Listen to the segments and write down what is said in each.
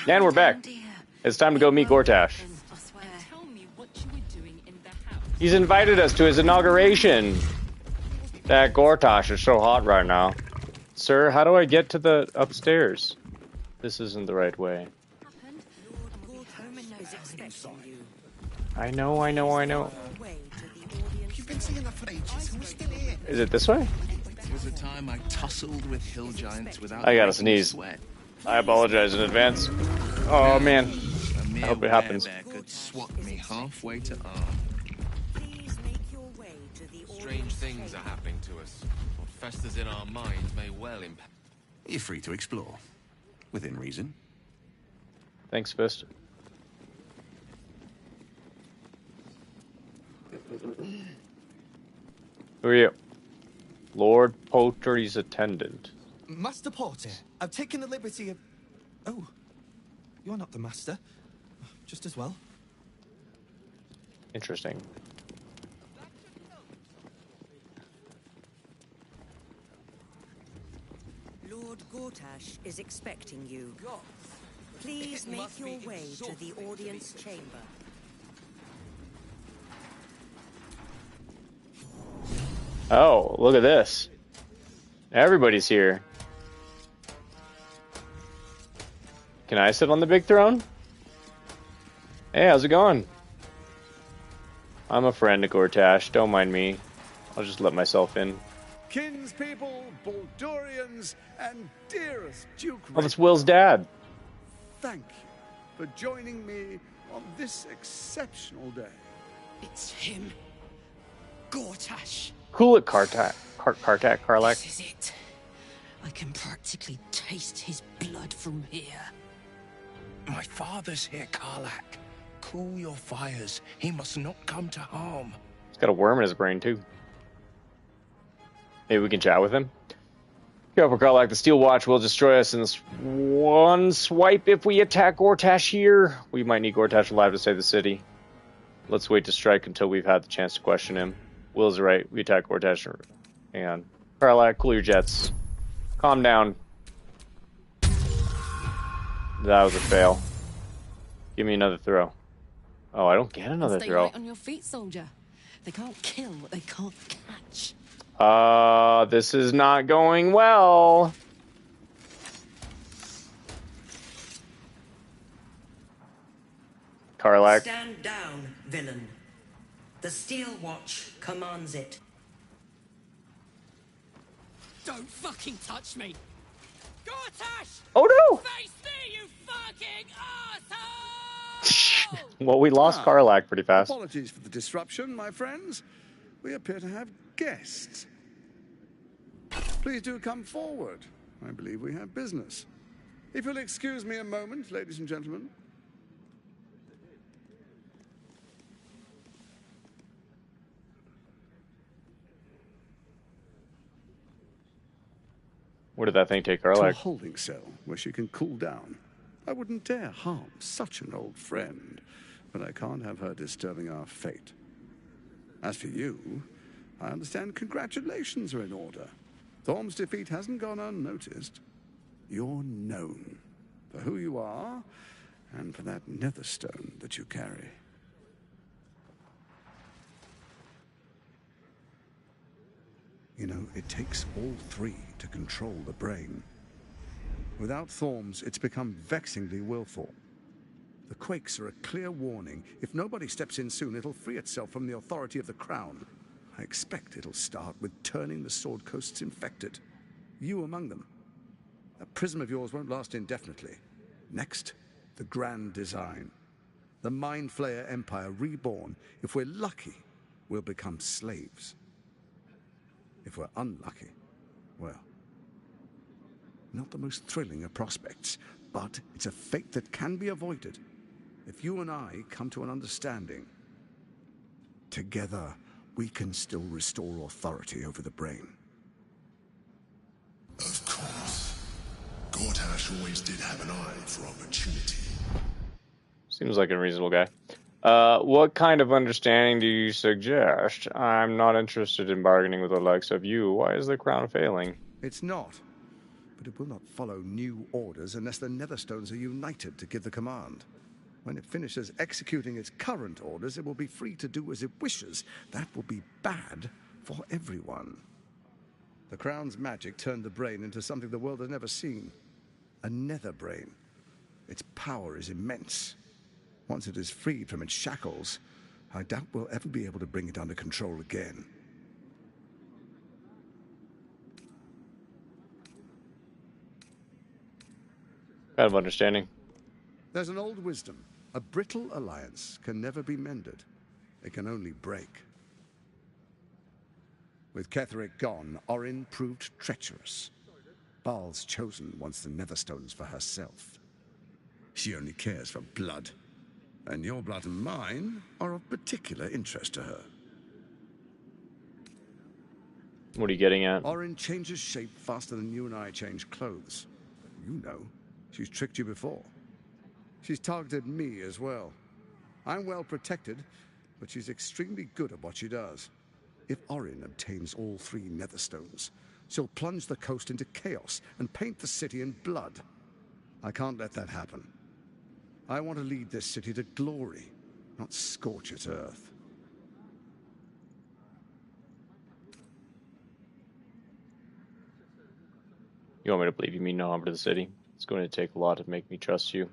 And we're back. It's time to go meet Gortash. He's invited us to his inauguration. That Gortash is so hot right now. Sir, how do I get to the upstairs? This isn't the right way. I know. Is it this way? There was a time I tussled with hill giants without I gotta sneeze. Sweat. I apologize in advance. Oh man. I hope it happens. Could swap me halfway to arm. Strange things are happening to us. What festers in our minds may well impact. You're free to explore, within reason. Thanks, Fist. Who are you? Lord Pottery's attendant. Master Porter, I've taken the liberty of... Oh, you're not the master. Just as well. Interesting. Lord Gortash is expecting you. Please make your way to the audience chamber. Oh, look at this. Everybody's here. Can I sit on the big throne? Hey, how's it going? I'm a friend of Gortash, don't mind me. I'll just let myself in. Kinspeople, Baldurians, and dearest Duke Oh, that's Will's dad. Thank you for joining me on this exceptional day. It's him. Gortash. Cool it, Karlak. This is it. I can practically taste his blood from here. My father's here, Karlak. Cool your fires. He must not come to harm. He's got a worm in his brain, too. Maybe we can chat with him. Careful, Karlak. The Steel Watch will destroy us in this one swipe if we attack Gortash here. We might need Gortash alive to save the city. Let's wait to strike until we've had the chance to question him. Will's right. We attack Gortash. Hang on. Karlak, cool your jets. Calm down. That was a fail. Give me another throw. Oh, I don't get another Stay throw. right on your feet, soldier. They can't kill what they can't catch. This is not going well. Karlak. Stand down, villain. The Steel Watch commands it. Don't fucking touch me! Gortash! Oh no! Face me, you fucking asshole! Well, we lost Karlak pretty fast. Apologies for the disruption, my friends. We appear to have guests. Please do come forward. I believe we have business. If you'll excuse me a moment, ladies and gentlemen. Where did that thing take To a Karlak? holding cell where she can cool down. I wouldn't dare harm such an old friend, but I can't have her disturbing our fate. As for you, I understand congratulations are in order. Thorm's defeat hasn't gone unnoticed. You're known for who you are and for that netherstone that you carry. You know, it takes all three to control the brain. Without Thorms, it's become vexingly willful. The quakes are a clear warning. If nobody steps in soon, it'll free itself from the authority of the crown. I expect it'll start with turning the Sword Coasts infected. You among them. That prism of yours won't last indefinitely. Next, the grand design. The Mind Flayer Empire reborn. If we're lucky, we'll become slaves. If we're unlucky, well, not the most thrilling of prospects, but it's a fate that can be avoided if you and I come to an understanding. Together, we can still restore authority over the brain. Of course. Gortash always did have an eye for opportunity. Seems like a reasonable guy. What kind of understanding do you suggest? I'm not interested in bargaining with the likes of you. Why is the crown failing? It's not. but it will not follow new orders unless the Netherstones are united to give the command. When it finishes executing its current orders, it will be free to do as it wishes. That will be bad for everyone. The Crown's magic turned the brain into something the world has never seen. A nether brain. Its power is immense. Once it is freed from its shackles, I doubt we'll ever be able to bring it under control again. Kind of understanding. There's an old wisdom. A brittle alliance can never be mended. It can only break. With Ketheric gone, Orin proved treacherous. Baal's chosen wants the Netherstones for herself. She only cares for blood. And your blood and mine are of particular interest to her. What are you getting at? Orin changes shape faster than you and I change clothes. You know, she's tricked you before. She's targeted me as well. I'm well protected, but she's extremely good at what she does. If Orin obtains all 3 Netherstones, she'll plunge the coast into chaos and paint the city in blood. I can't let that happen. I want to lead this city to glory, not scorch its earth. You want me to believe you mean no harm to the city? It's going to take a lot to make me trust you.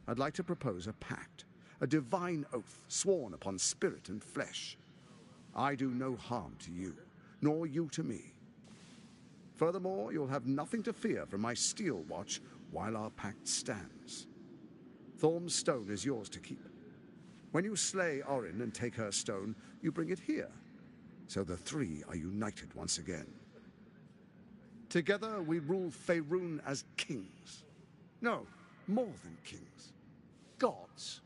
I'd like to propose a pact, a divine oath sworn upon spirit and flesh. I do no harm to you, nor you to me. Furthermore, you'll have nothing to fear from my steel watch while our pact stands. Thorm's stone is yours to keep. When you slay Orin and take her stone, you bring it here, so the 3 are united once again. Together we rule Faerun as kings. No, more than kings. Gods.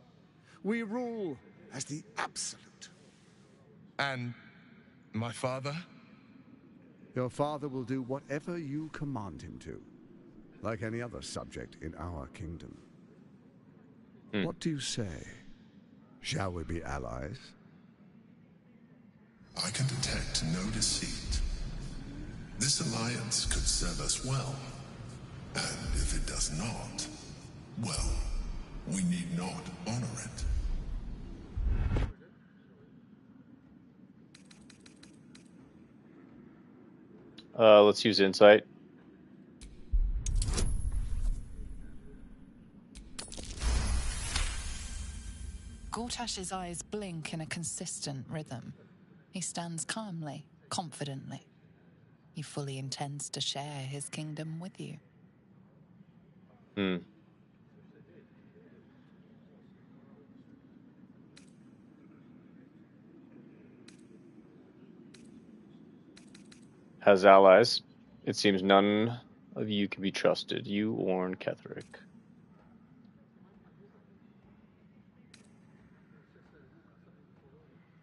We rule as the absolute. And my father? Your father will do whatever you command him to, like any other subject in our kingdom. What do you say? Shall we be allies? I can detect no deceit. This alliance could serve us well. And if it does not, well, we need not honor it. Let's use insight. Gortash's eyes blink in a consistent rhythm. He stands calmly, confidently. He fully intends to share his kingdom with you. As allies, it seems none of you can be trusted. You, Orn, Ketheric.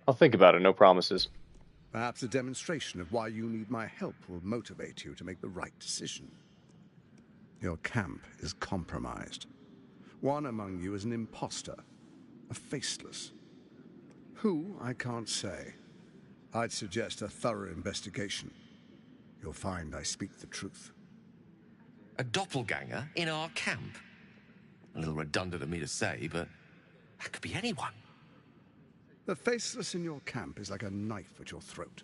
I'll think about it, no promises. Perhaps a demonstration of why you need my help will motivate you to make the right decision. Your camp is compromised. One among you is an imposter, a faceless. Who, I can't say. I'd suggest a thorough investigation. You'll find I speak the truth. A doppelganger in our camp? A little redundant of me to say, but that could be anyone. The faceless in your camp is like a knife at your throat.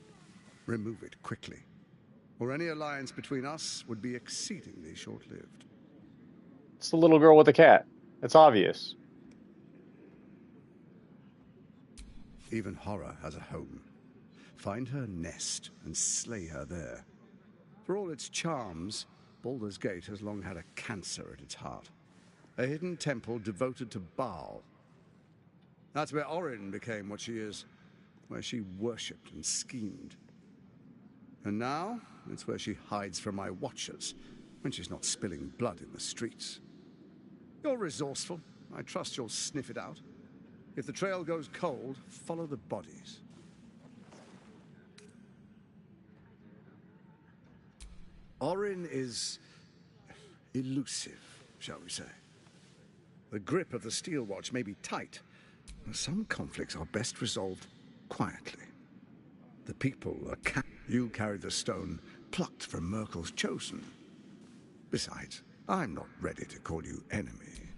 Remove it quickly, or any alliance between us would be exceedingly short-lived. It's the little girl with the cat. It's obvious. Even horror has a home. Find her nest and slay her there. For all its charms, Baldur's Gate has long had a cancer at its heart. A hidden temple devoted to Baal. That's where Orin became what she is, where she worshipped and schemed. And now, it's where she hides from my watchers, when she's not spilling blood in the streets. You're resourceful. I trust you'll sniff it out. If the trail goes cold, follow the bodies. Orin is elusive, shall we say. The grip of the steel watch may be tight, but some conflicts are best resolved quietly. The people are you carry the stone plucked from Merkel's chosen. Besides, I'm not ready to call you enemy.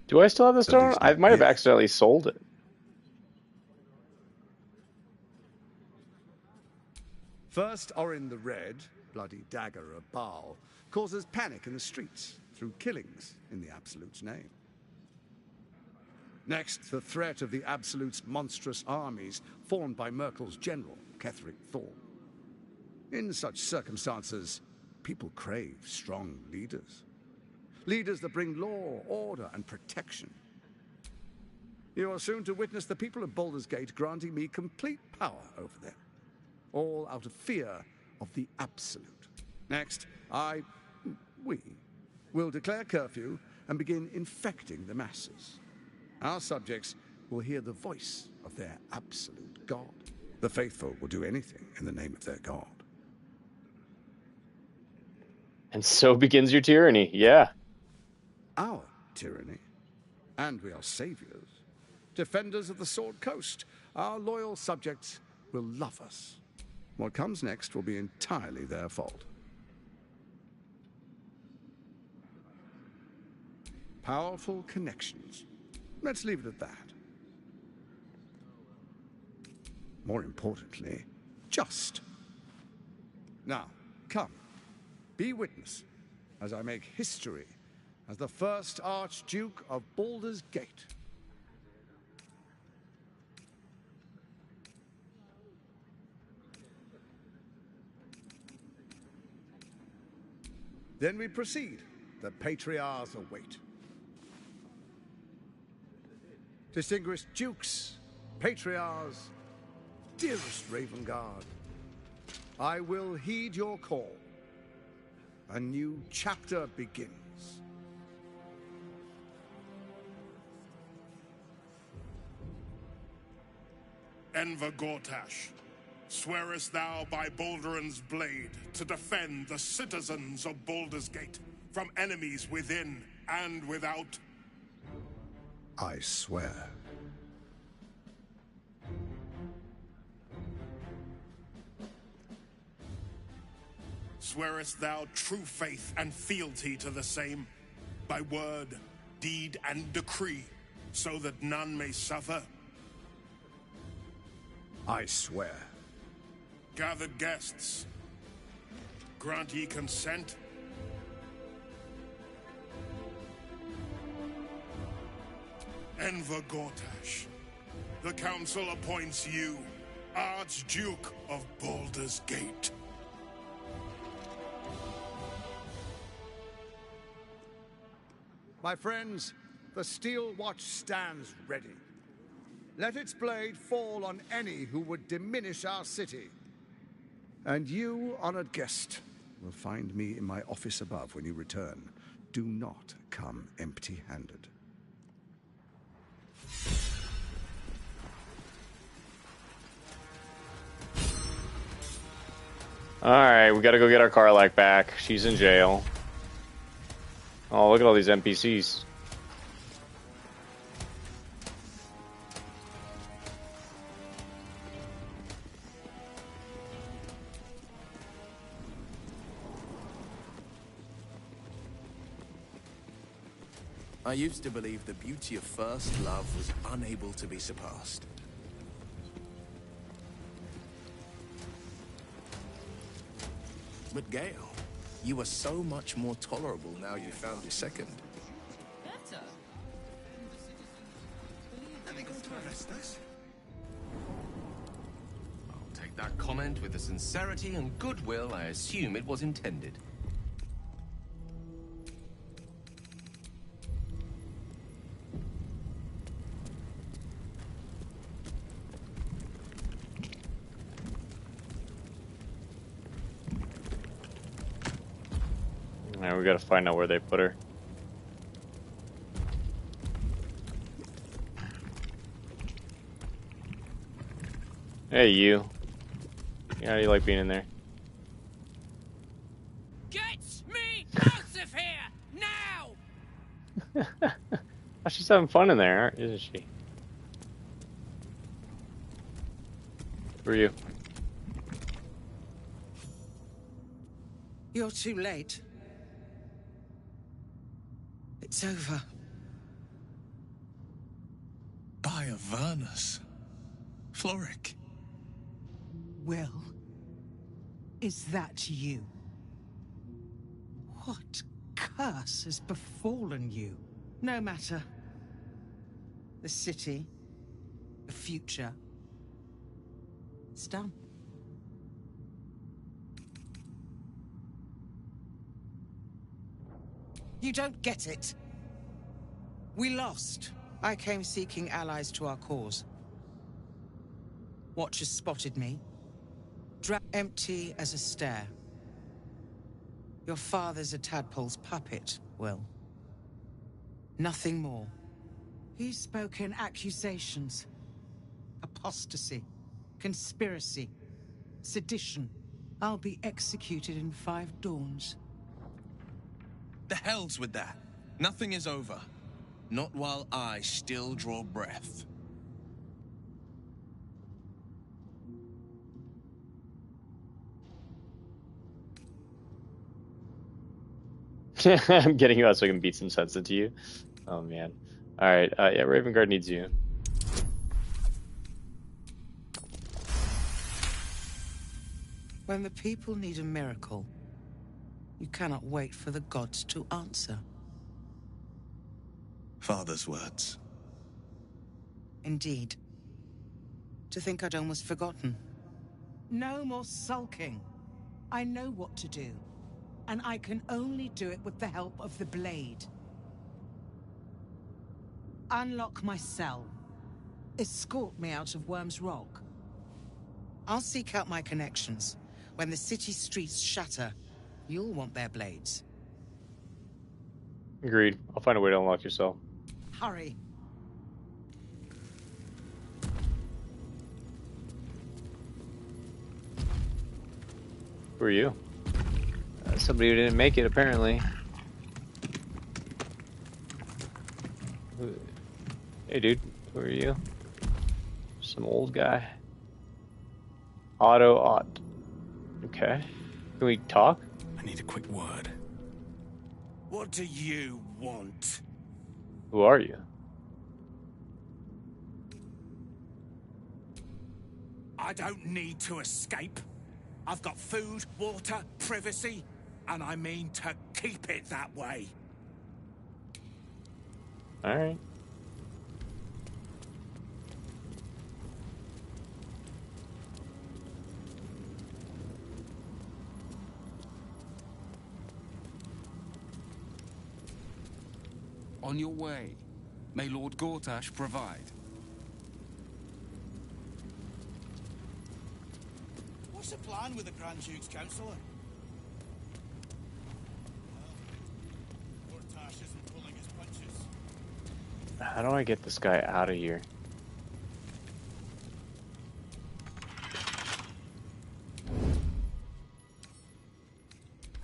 Do I still have the stone? least I not might have yet. accidentally sold it. First Orin the Red, bloody dagger of Baal, causes panic in the streets through killings in the Absolute's name. Next, the threat of the Absolute's monstrous armies formed by Merkel's general, Ketheric Thorn. In such circumstances, people crave strong leaders. Leaders that bring law, order, and protection. You are soon to witness the people of Baldur's Gate granting me complete power over them. All out of fear of the Absolute. Next, we will declare curfew and begin infecting the masses. Our subjects will hear the voice of their absolute God. The faithful will do anything in the name of their God. And so begins your tyranny, yeah. Our tyranny. And we are saviors. Defenders of the Sword Coast. Our loyal subjects will love us. What comes next will be entirely their fault. Powerful connections. Let's leave it at that. More importantly, just. Now, come. Be witness as I make history as the first Archduke of Baldur's Gate. Then we proceed. The Patriarchs await. Distinguished Dukes, Patriarchs, dearest Ravengard, I will heed your call. A new chapter begins. Enver Gortash, swearest thou by Balduran's blade to defend the citizens of Baldur's Gate from enemies within and without? I swear. Swearest thou true faith and fealty to the same, by word, deed, and decree, so that none may suffer? I swear. Gathered guests, grant ye consent? Enver Gortash, the Council appoints you Archduke of Baldur's Gate. My friends, the Steel Watch stands ready. Let its blade fall on any who would diminish our city. And you, honored guest, will find me in my office above when you return. Do not come empty-handed. Alright, we gotta go get our Karlach back. She's in jail. Oh, look at all these NPCs. I used to believe the beauty of first love was unable to be surpassed. But Gale, you are so much more tolerable now you found your second. Better? Are they going to arrest us? I'll take that comment with the sincerity and goodwill I assume it was intended. Now we gotta find out where they put her. Hey, you. Yeah, how do you like being in there? Get me out of here now! Oh, she's having fun in there, isn't she? Who are you? You're too late. It's over. By Avernus. Floric. Will, is that you? What curse has befallen you? No matter. The city, the future, it's done. You don't get it. We lost. I came seeking allies to our cause. Watchers spotted me. Empty as a stare. Your father's a tadpole's puppet, Will. Nothing more. He's spoken accusations. Apostasy. Conspiracy. Sedition. I'll be executed in 5 dawns. The hell's with that? Nothing is over. Not while I still draw breath. I'm getting you out so I can beat some sense into you. Oh man. Alright, yeah, Ravengard needs you. When the people need a miracle, you cannot wait for the gods to answer. Father's words. Indeed. To think I'd almost forgotten. No more sulking. I know what to do. And I can only do it with the help of the blade. Unlock my cell. Escort me out of Worm's Rock. I'll seek out my connections. When the city streets shatter, you'll want their blades. Agreed. I'll find a way to unlock your cell. Hurry. Who are you? Somebody who didn't make it, apparently. Hey, dude. Who are you? Some old guy. Auto-Ot. Okay. Can we talk? I need a quick word. What do you want? Who are you? I don't need to escape. I've got food, water, privacy, and I mean to keep it that way. Alright. On your way. May Lord Gortash provide. What's the plan with the Grand Duke's Councillor? Well, Gortash isn't pulling his punches. How do I get this guy out of here?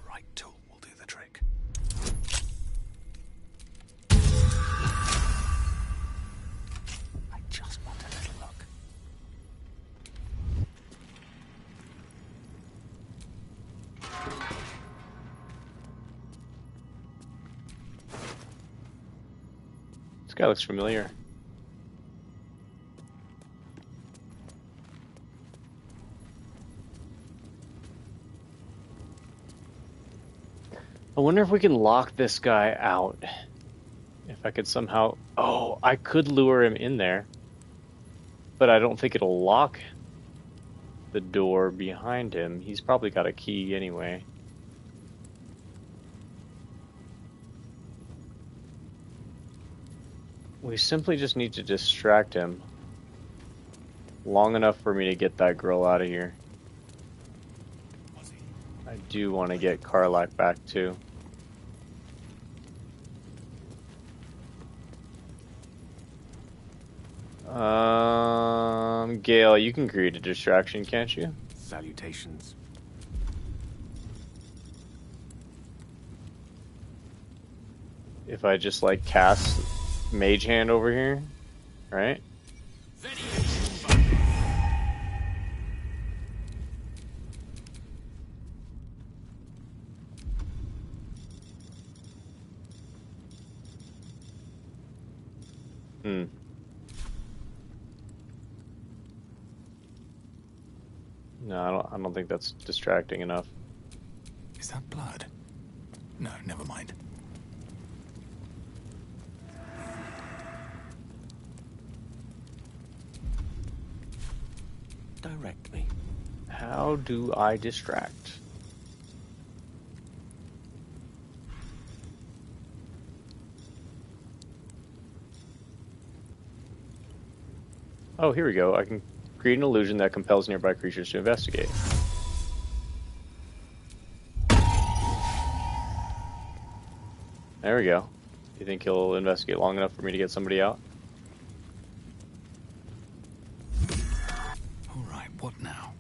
Right tool will do the trick. I just want a little look. This guy looks familiar. I wonder if we can lock this guy out. If I could somehow... Oh, I could lure him in there. But I don't think it'll lock the door behind him. He's probably got a key anyway. We simply just need to distract him long enough for me to get that girl out of here. I do want to get Karlach back too. Gale, you can create a distraction, can't you? Salutations. If I just like cast Mage Hand over here, right? Hmm. No, I don't think that's distracting enough. Is that blood? No, never mind. Direct me. How do I distract? Oh, here we go. I can create an illusion that compels nearby creatures to investigate. There we go. Do you think he'll investigate long enough for me to get somebody out? All right, what now?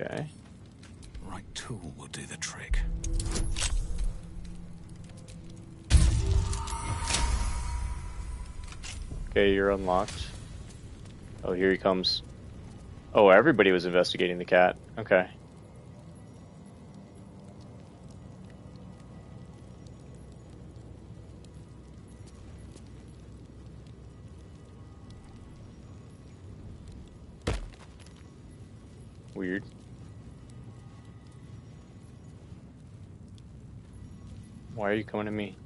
Okay. Right tool will do the trick. Okay, you're unlocked. Oh, here he comes. Oh, everybody was investigating the cat. Okay. Weird. Why are you coming to me?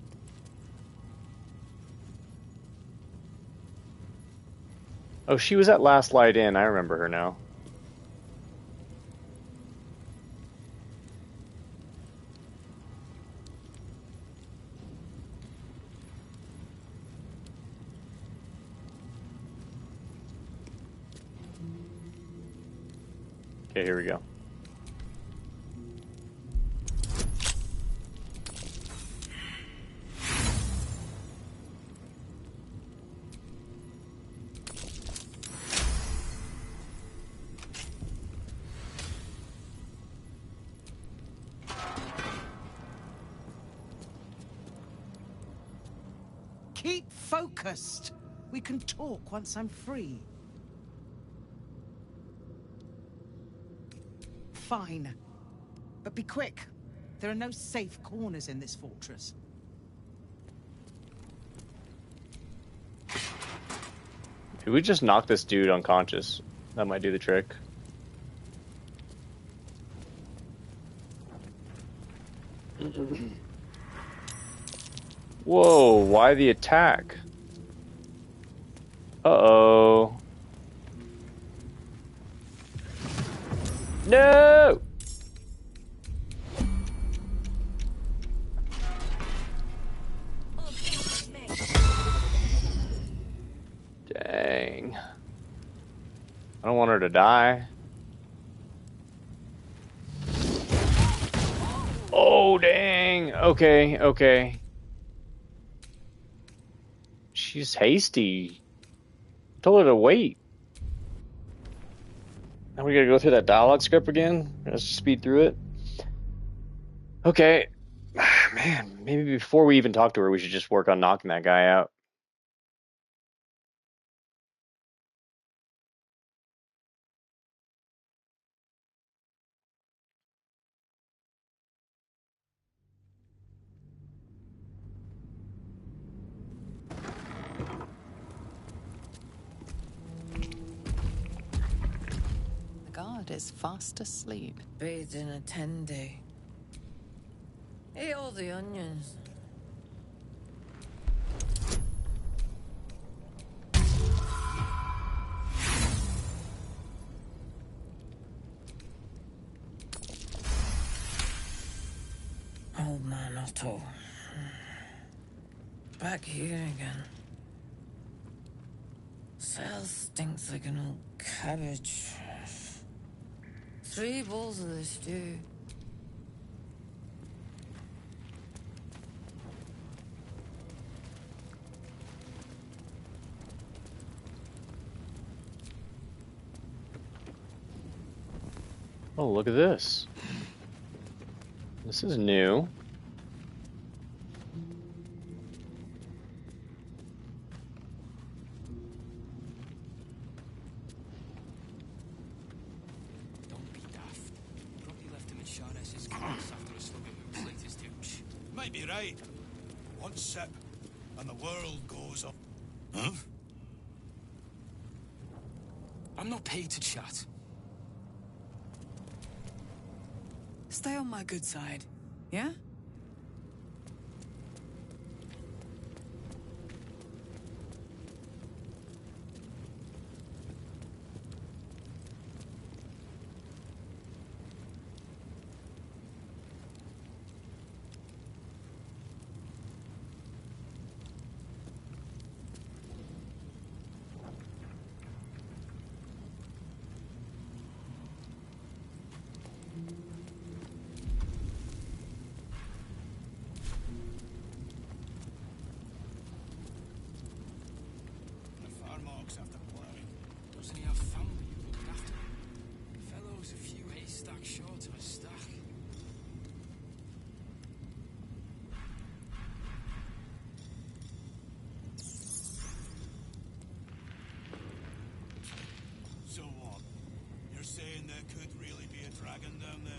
Oh, she was at Last Light Inn. I remember her now. Okay, here we go. Keep focused. We can talk once I'm free. Fine. But be quick. There are no safe corners in this fortress. Did we just knock this dude unconscious? That might do the trick. Whoa, why the attack? Uh-oh. No! Dang. I don't want her to die. Oh, dang. Okay, okay. She's hasty. Told her to wait. Now we gotta go through that dialogue script again. Let's speed through it. Okay. Man, maybe before we even talk to her, we should just work on knocking that guy out. The guard is fast asleep. Bathed in a 10-day. Eat all the onions. Old man Otto. Back here again. Cell stinks like an old cabbage. 3 bowls of this stew. Oh, look at this. This is new. Might be right. One sip. and the world goes on. Huh? I'm not paid to chat. Stay on my good side, yeah? The farmarks after ploughing. Doesn't he have family you look after? Fellow's a few haystacks short of a stack. So what? You're saying there could really be a dragon down there?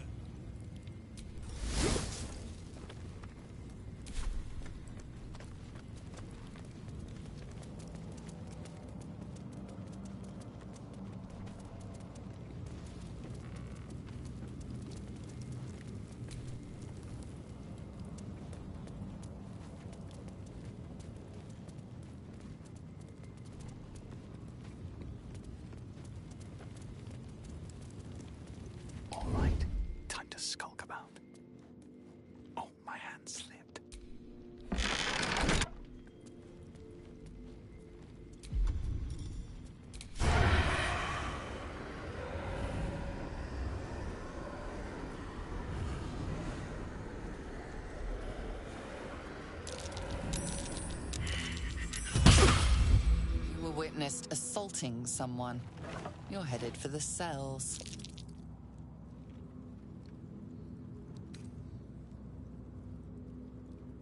All right, time to skulk about. Oh, my hand slipped. You were witnessed assaulting someone. You're headed for the cells.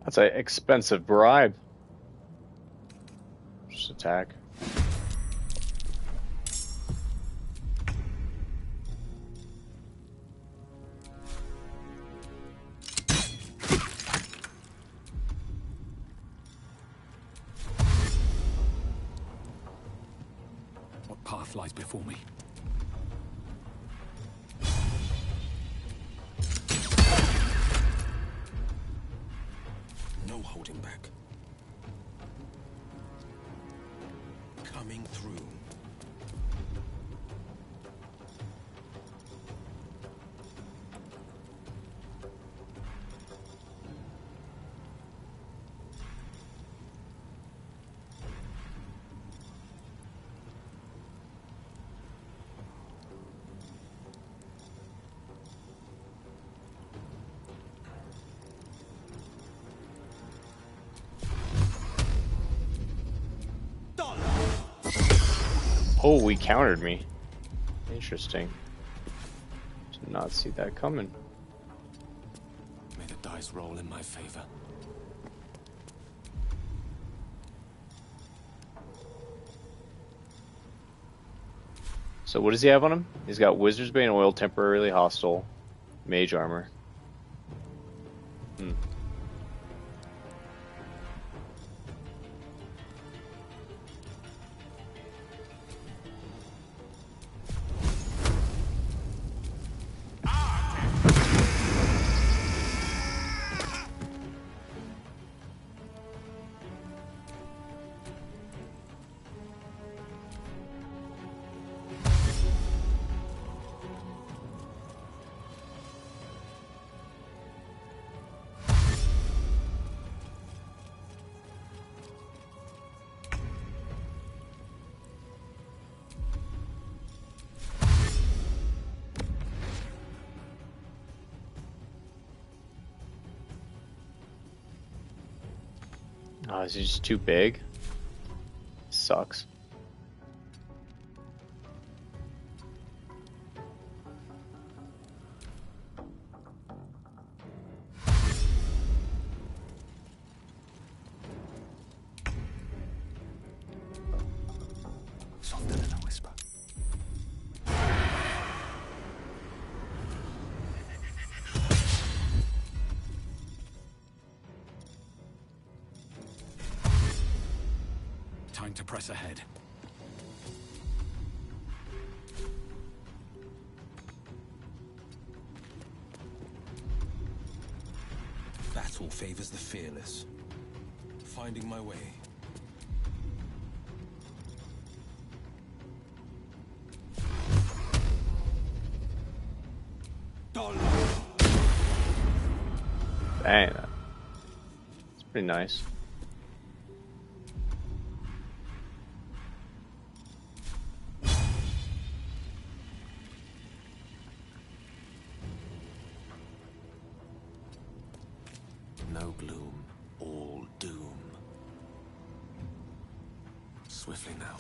That's an expensive bribe. Just attack. What path lies before me? No holding back. Coming through. Oh, he countered me. Interesting. Did not see that coming. May the dice roll in my favor. So what does he have on him? He's got Wizard's Bane Oil, temporarily hostile, Mage Armor. Oh, is he just too big? Sucks. Softer than a whisper. Time to press ahead. Battle favors the fearless. Finding my way. Dang, that's pretty nice. No gloom, all doom. Swiftly now.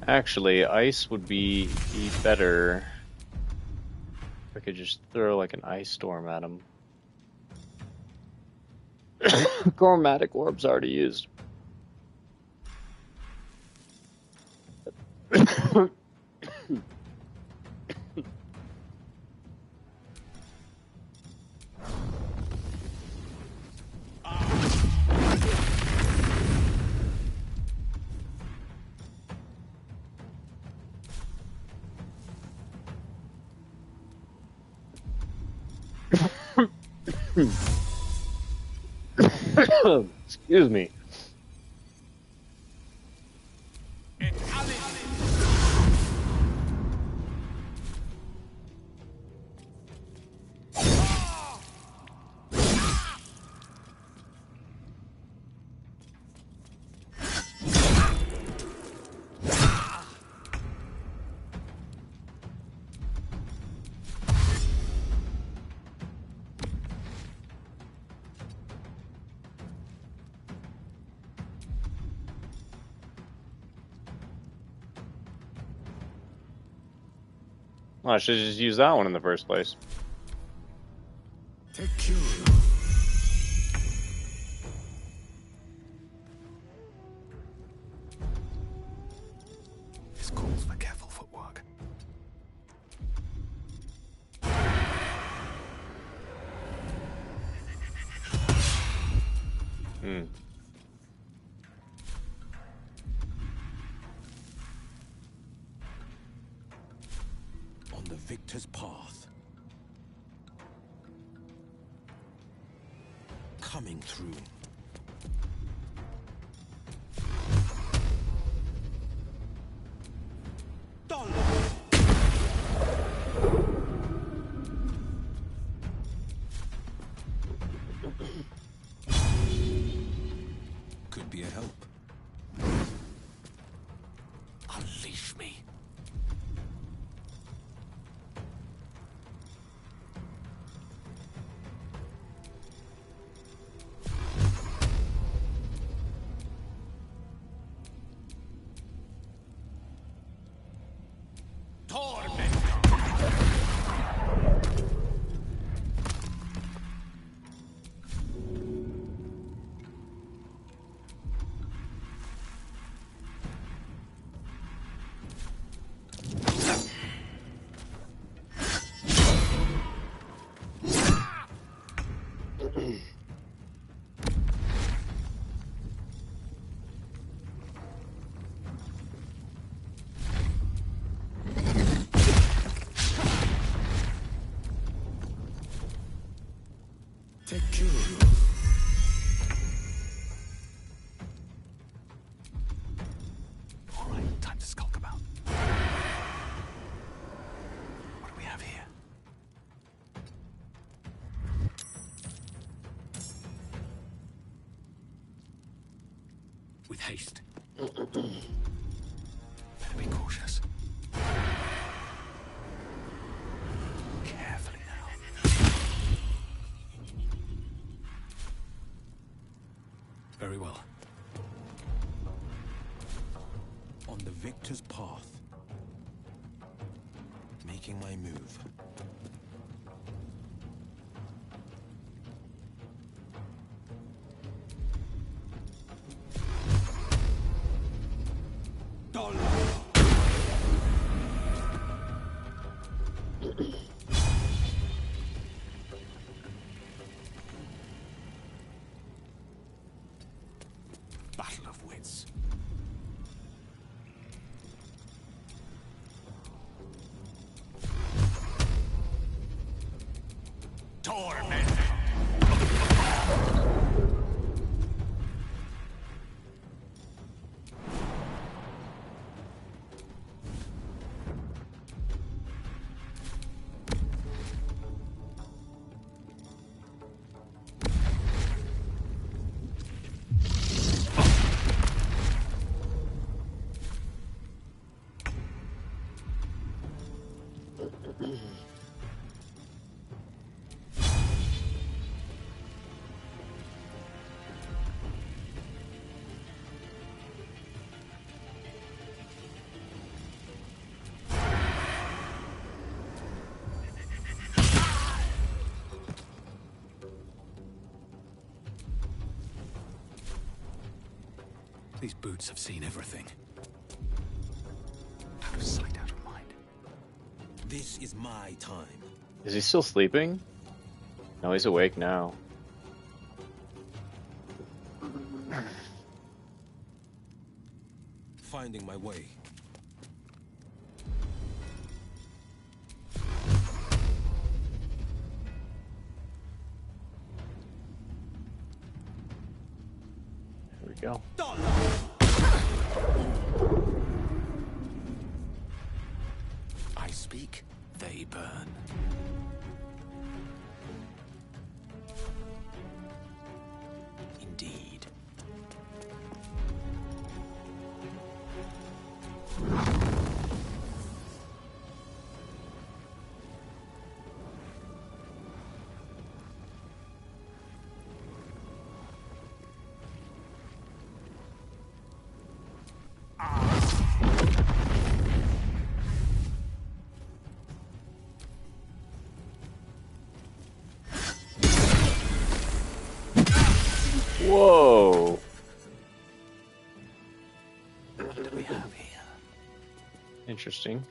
Actually, ice would be better. If I could just throw like an ice storm at him. Chromatic orb's already used. Excuse me. Well, I should have just used that one in the first place. This calls for careful footwork. Hmm. On the victor's path. Coming through. Could be a help. Unleash me. All right, time to skulk about. What do we have here? With haste. Better be cautious. Carefully now. Very well. On the victor's path. Making my move. Torment. These boots have seen everything. Out of sight, out of mind. This is my time. Is he still sleeping? No, he's awake now. Finding my way. Here we go. I speak, they burn. Indeed. Whoa. What do we have here? Interesting.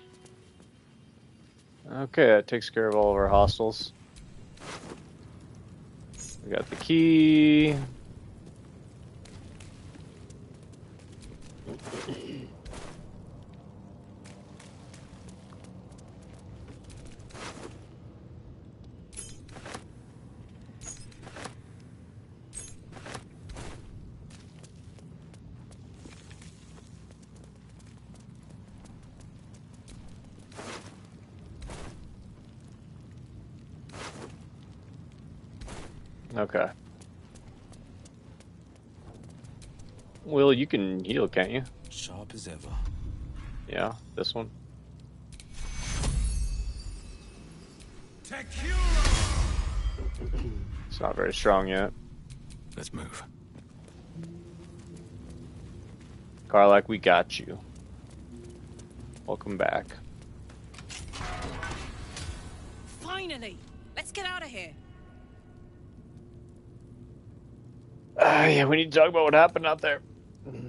Okay, that takes care of all of our hostiles. We got the key. Okay. Will, you can heal, can't you? Sharp as ever. Yeah, this one. It's not very strong yet. Let's move. Karlak, we got you. Welcome back. Finally! Let's get out of here. Yeah, we need to talk about what happened out there. We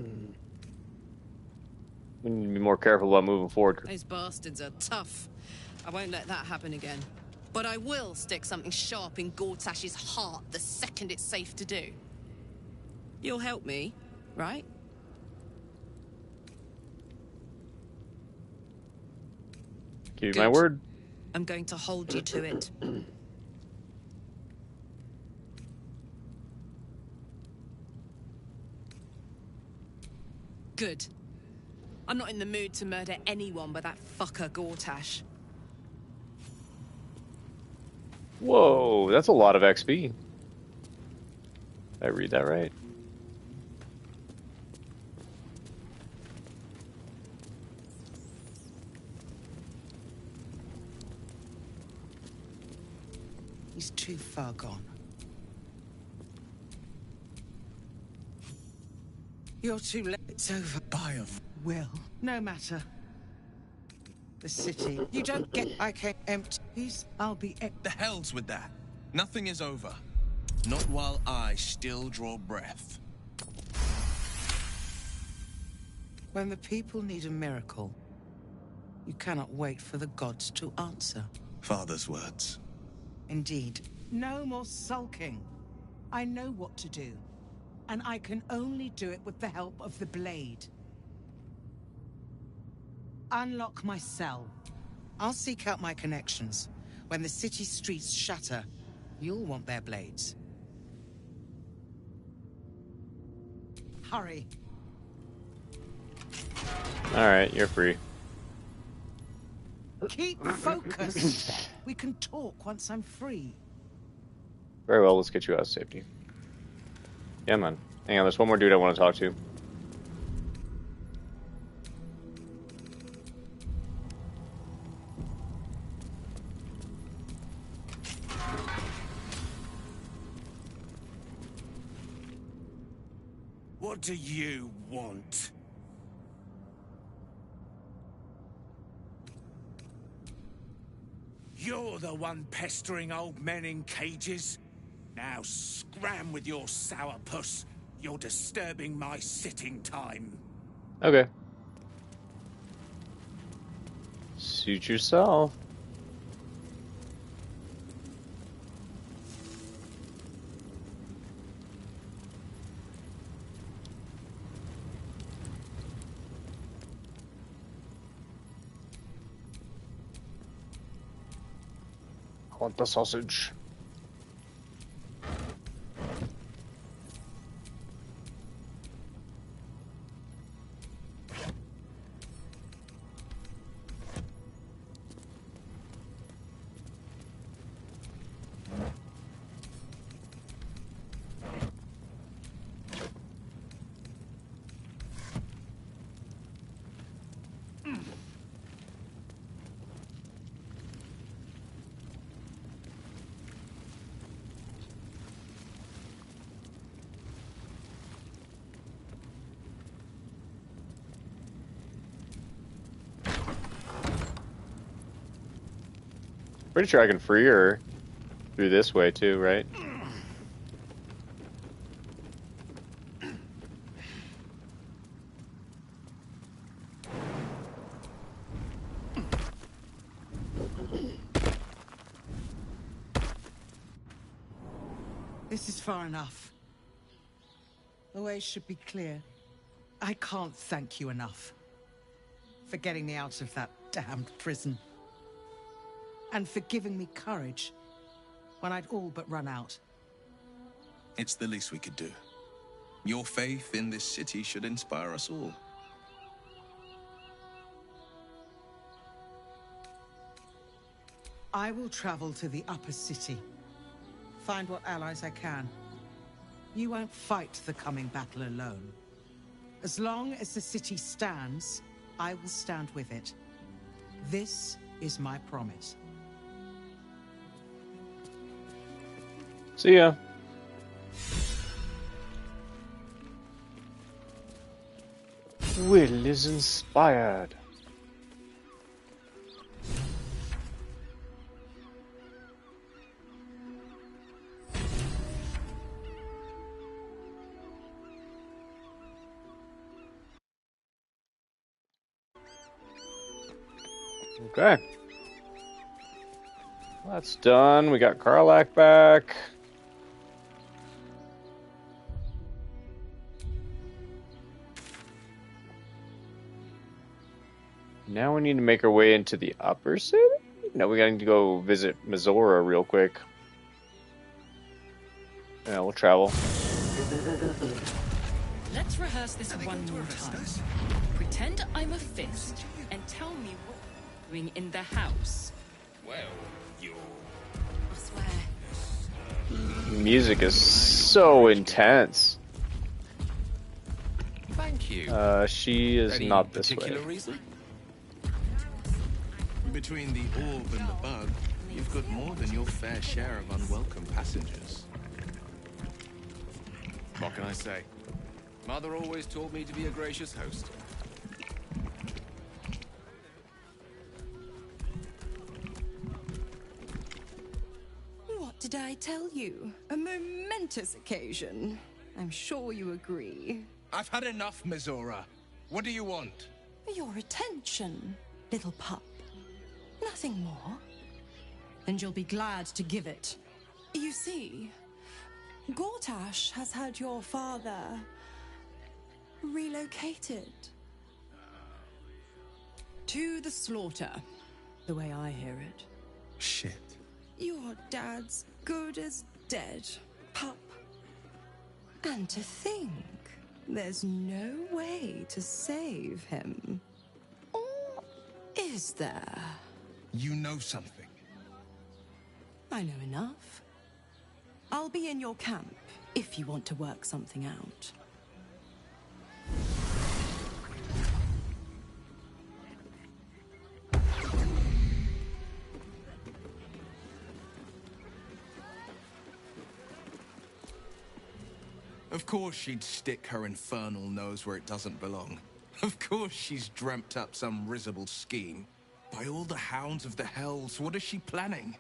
need to be more careful about moving forward. Those bastards are tough. I won't let that happen again. But I will stick something sharp in Gortash's heart the second it's safe to do. You'll help me, right? Give you my word. I'm going to hold you to it. Good. I'm not in the mood to murder anyone but that fucker Gortash. Whoa, that's a lot of XP. Did I read that right? He's too far gone. You're too late. It's over. By of Will. No matter. The city. You don't get. I came empty. I'll be. The hell's with that. Nothing is over. Not while I still draw breath. When the people need a miracle, you cannot wait for the gods to answer. Father's words. Indeed. No more sulking. I know what to do. And I can only do it with the help of the blade. Unlock my cell. I'll seek out my connections. When the city streets shatter, You'll want their blades. Hurry. Alright, you're free. Keep focused. We can talk once I'm free. Very well, let's get you out of safety. Yeah, man. Hang on, there's one more dude I want to talk to. What do you want? You're the one pestering old men in cages. Now scram with your sourpuss. You're disturbing my sitting time. Okay. Suit yourself. I want the sausage. Pretty sure I can free her through this way too, right? This is far enough. The way should be clear. I can't thank you enough for getting me out of that damned prison. And for giving me courage when I'd all but run out. It's the least we could do. Your faith in this city should inspire us all. I will travel to the upper city. Find what allies I can. You won't fight the coming battle alone. As long as the city stands, I will stand with it. This is my promise. See ya. Will is inspired. Okay. That's done. We got Karlach back. Now we need to make our way into the upper city? No, we gotta go visit Mizora real quick. Yeah, we'll travel. Let's rehearse this one more time. Pretend I'm a fist and tell me what you're doing in the house. Well, you're... I swear. Music is so intense. Thank you. She is Any not this particular way. reason? Between the orb and the bug, you've got more than your fair share of unwelcome passengers. What can I say? Mother always taught me to be a gracious host. What did I tell you? A momentous occasion. I'm sure you agree. I've had enough, Mizora. What do you want? Your attention, little pup. Nothing more. And you'll be glad to give it. You see, Gortash has had your father relocated. To the slaughter, the way I hear it. Shit. Your dad's good as dead, pup. And to think, there's no way to save him. Or is there? You know something. I know enough. I'll be in your camp if you want to work something out. Of course she'd stick her infernal nose where it doesn't belong. Of course she's dreamt up some risible scheme. By all the hounds of the hells, what is she planning?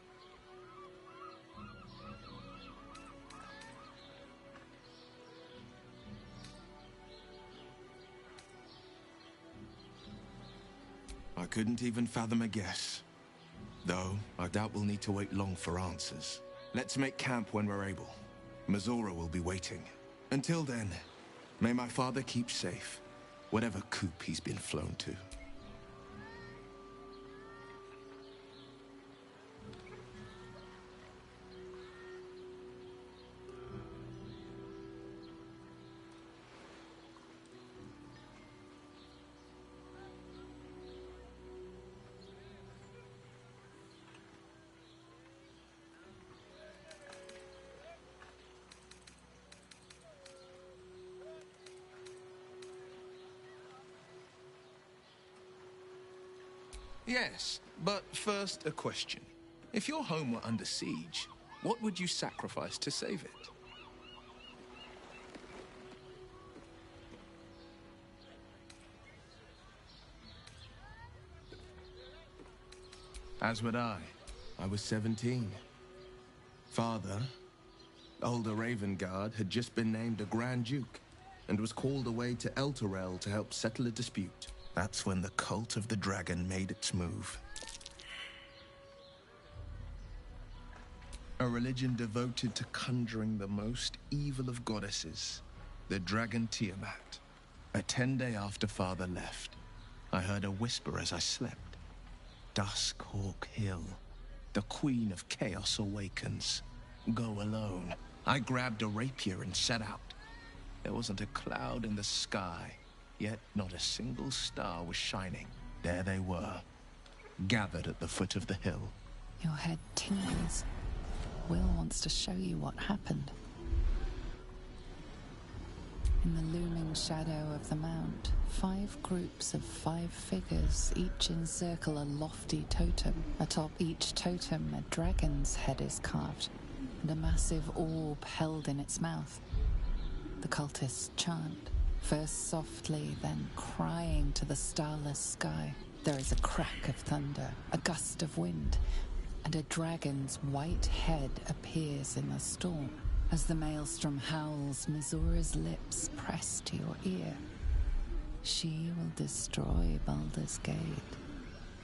I couldn't even fathom a guess. Though, I doubt we'll need to wait long for answers. Let's make camp when we're able. Mizora will be waiting. Until then, may my father keep safe, whatever coop he's been flown to. Yes, but first a question. If your home were under siege, what would you sacrifice to save it? As would I. I was 17. Father, older Ravengard, had just been named a Grand Duke and was called away to Elturel to help settle a dispute. That's when the cult of the dragon made its move. A religion devoted to conjuring the most evil of goddesses, the dragon Tiamat. A 10-day after Father left, I heard a whisper as I slept. Duskhawk Hill, the Queen of Chaos awakens. Go alone. I grabbed a rapier and set out. There wasn't a cloud in the sky. Yet not a single star was shining. There they were, gathered at the foot of the hill. Your head tingles. Will wants to show you what happened. In the looming shadow of the mount, 5 groups of 5 figures each encircle a lofty totem. Atop each totem, a dragon's head is carved, and a massive orb held in its mouth. The cultists chant. First softly, then crying to the starless sky. There is a crack of thunder, a gust of wind, and a dragon's white head appears in the storm. As the maelstrom howls, Mizora's lips press to your ear. She will destroy Baldur's Gate.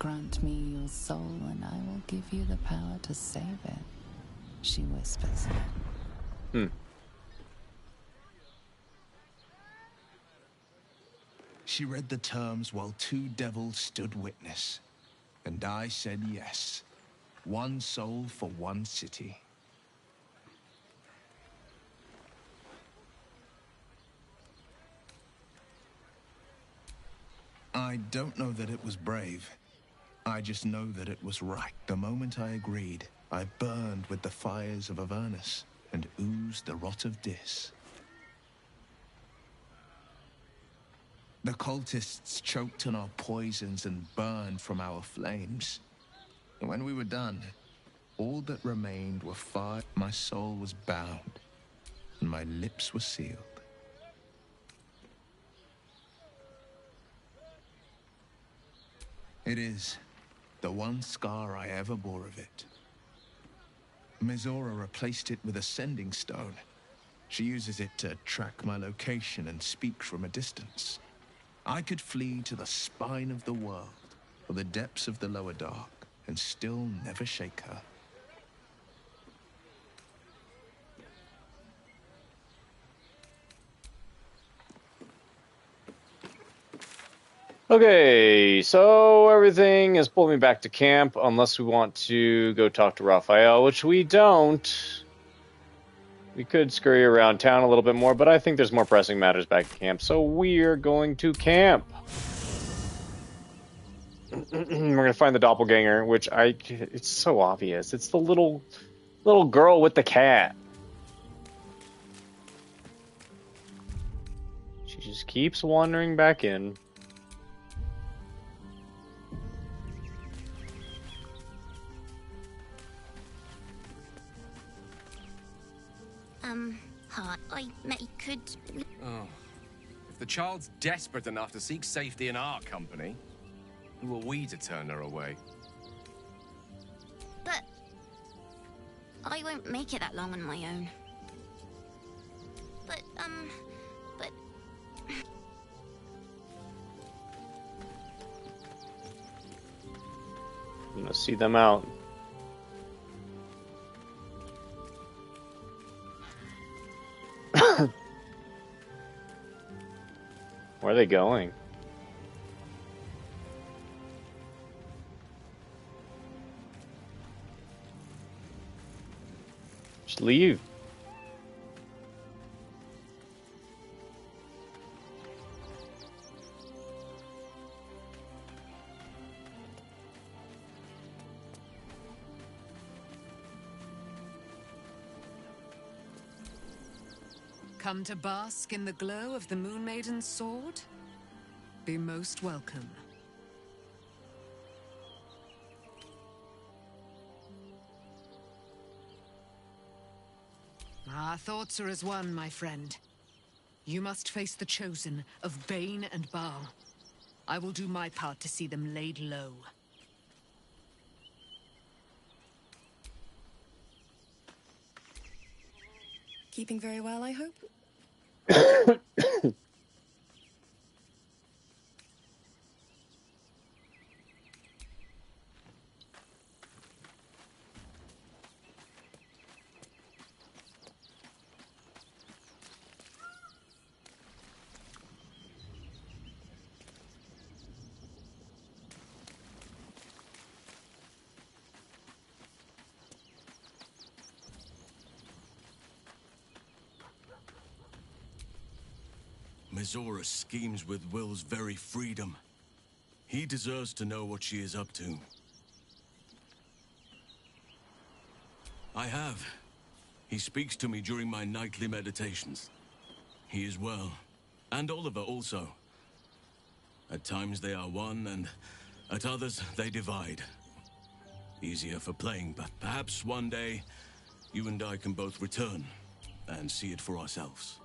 Grant me your soul, and I will give you the power to save it, she whispers. She read the terms while 2 devils stood witness. And I said yes. 1 soul for 1 city. I don't know that it was brave. I just know that it was right. The moment I agreed, I burned with the fires of Avernus and oozed the rot of Dis. The cultists choked on our poisons and burned from our flames. And when we were done, all that remained were fire. My soul was bound, and my lips were sealed. It is the one scar I ever bore of it. Mizora replaced it with a sending stone. She uses it to track my location and speak from a distance. I could flee to the spine of the world, or the depths of the lower dark, and still never shake her. Okay, so everything is pulling me back to camp, unless we want to go talk to Raphael, which we don't. We could scurry around town a little bit more, but I think there's more pressing matters back at camp, so we're going to camp. We're gonna find the doppelganger, which it's so obvious. It's the little girl with the cat. She just keeps wandering back in. Hi, I could... Oh. If the child's desperate enough to seek safety in our company, who are we to turn her away? But... I won't make it that long on my own. But... I'm gonna see them out. Where are they going? Just leave. Come to bask in the glow of the Moon Maiden's sword? Be most welcome. Our thoughts are as one, my friend. You must face the chosen of Bane and Baal. I will do my part to see them laid low. Keeping very well, I hope? Mizora schemes with Will's very freedom. He deserves to know what she is up to. I have. He speaks to me during my nightly meditations. He is well. And Oliver also. At times they are one, and at others they divide. Easier for playing, but perhaps one day you and I can both return and see it for ourselves.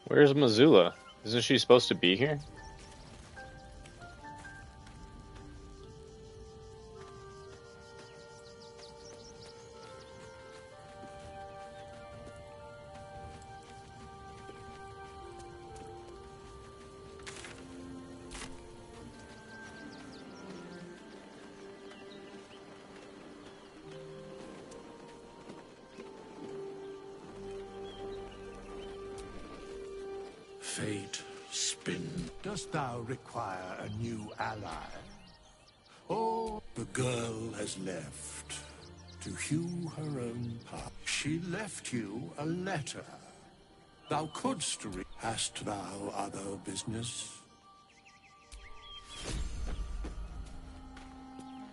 Where's Missoula? Isn't she supposed to be here? Fate, spin. Dost thou require a new ally? Or the girl has left to hew her own path. She left you a letter. Thou couldst read. Hast thou other business?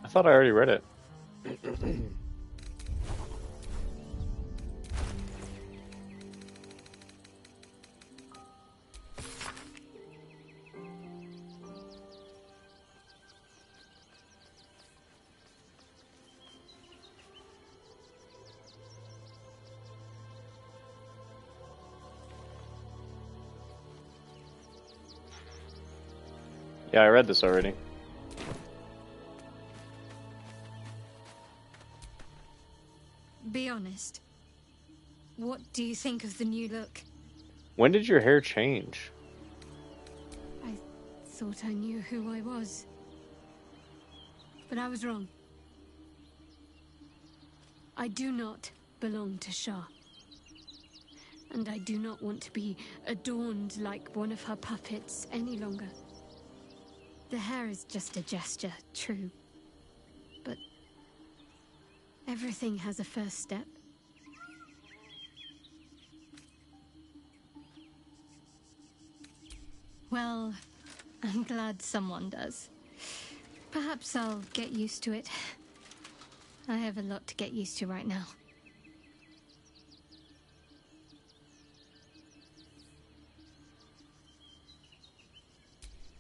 I thought I already read it. Yeah, I read this already. Be honest. What do you think of the new look? When did your hair change? I thought I knew who I was. But I was wrong. I do not belong to Shah. And I do not want to be adorned like one of her puppets any longer. The hair is just a gesture, true. But everything has a first step. Well, I'm glad someone does. Perhaps I'll get used to it. I have a lot to get used to right now.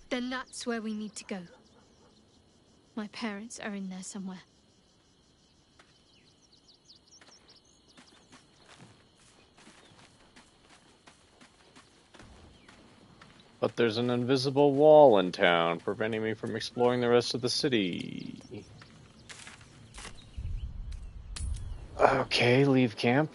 Then that's where we need to go. My parents are in there somewhere. But there's an invisible wall in town, preventing me from exploring the rest of the city. Okay, leave camp.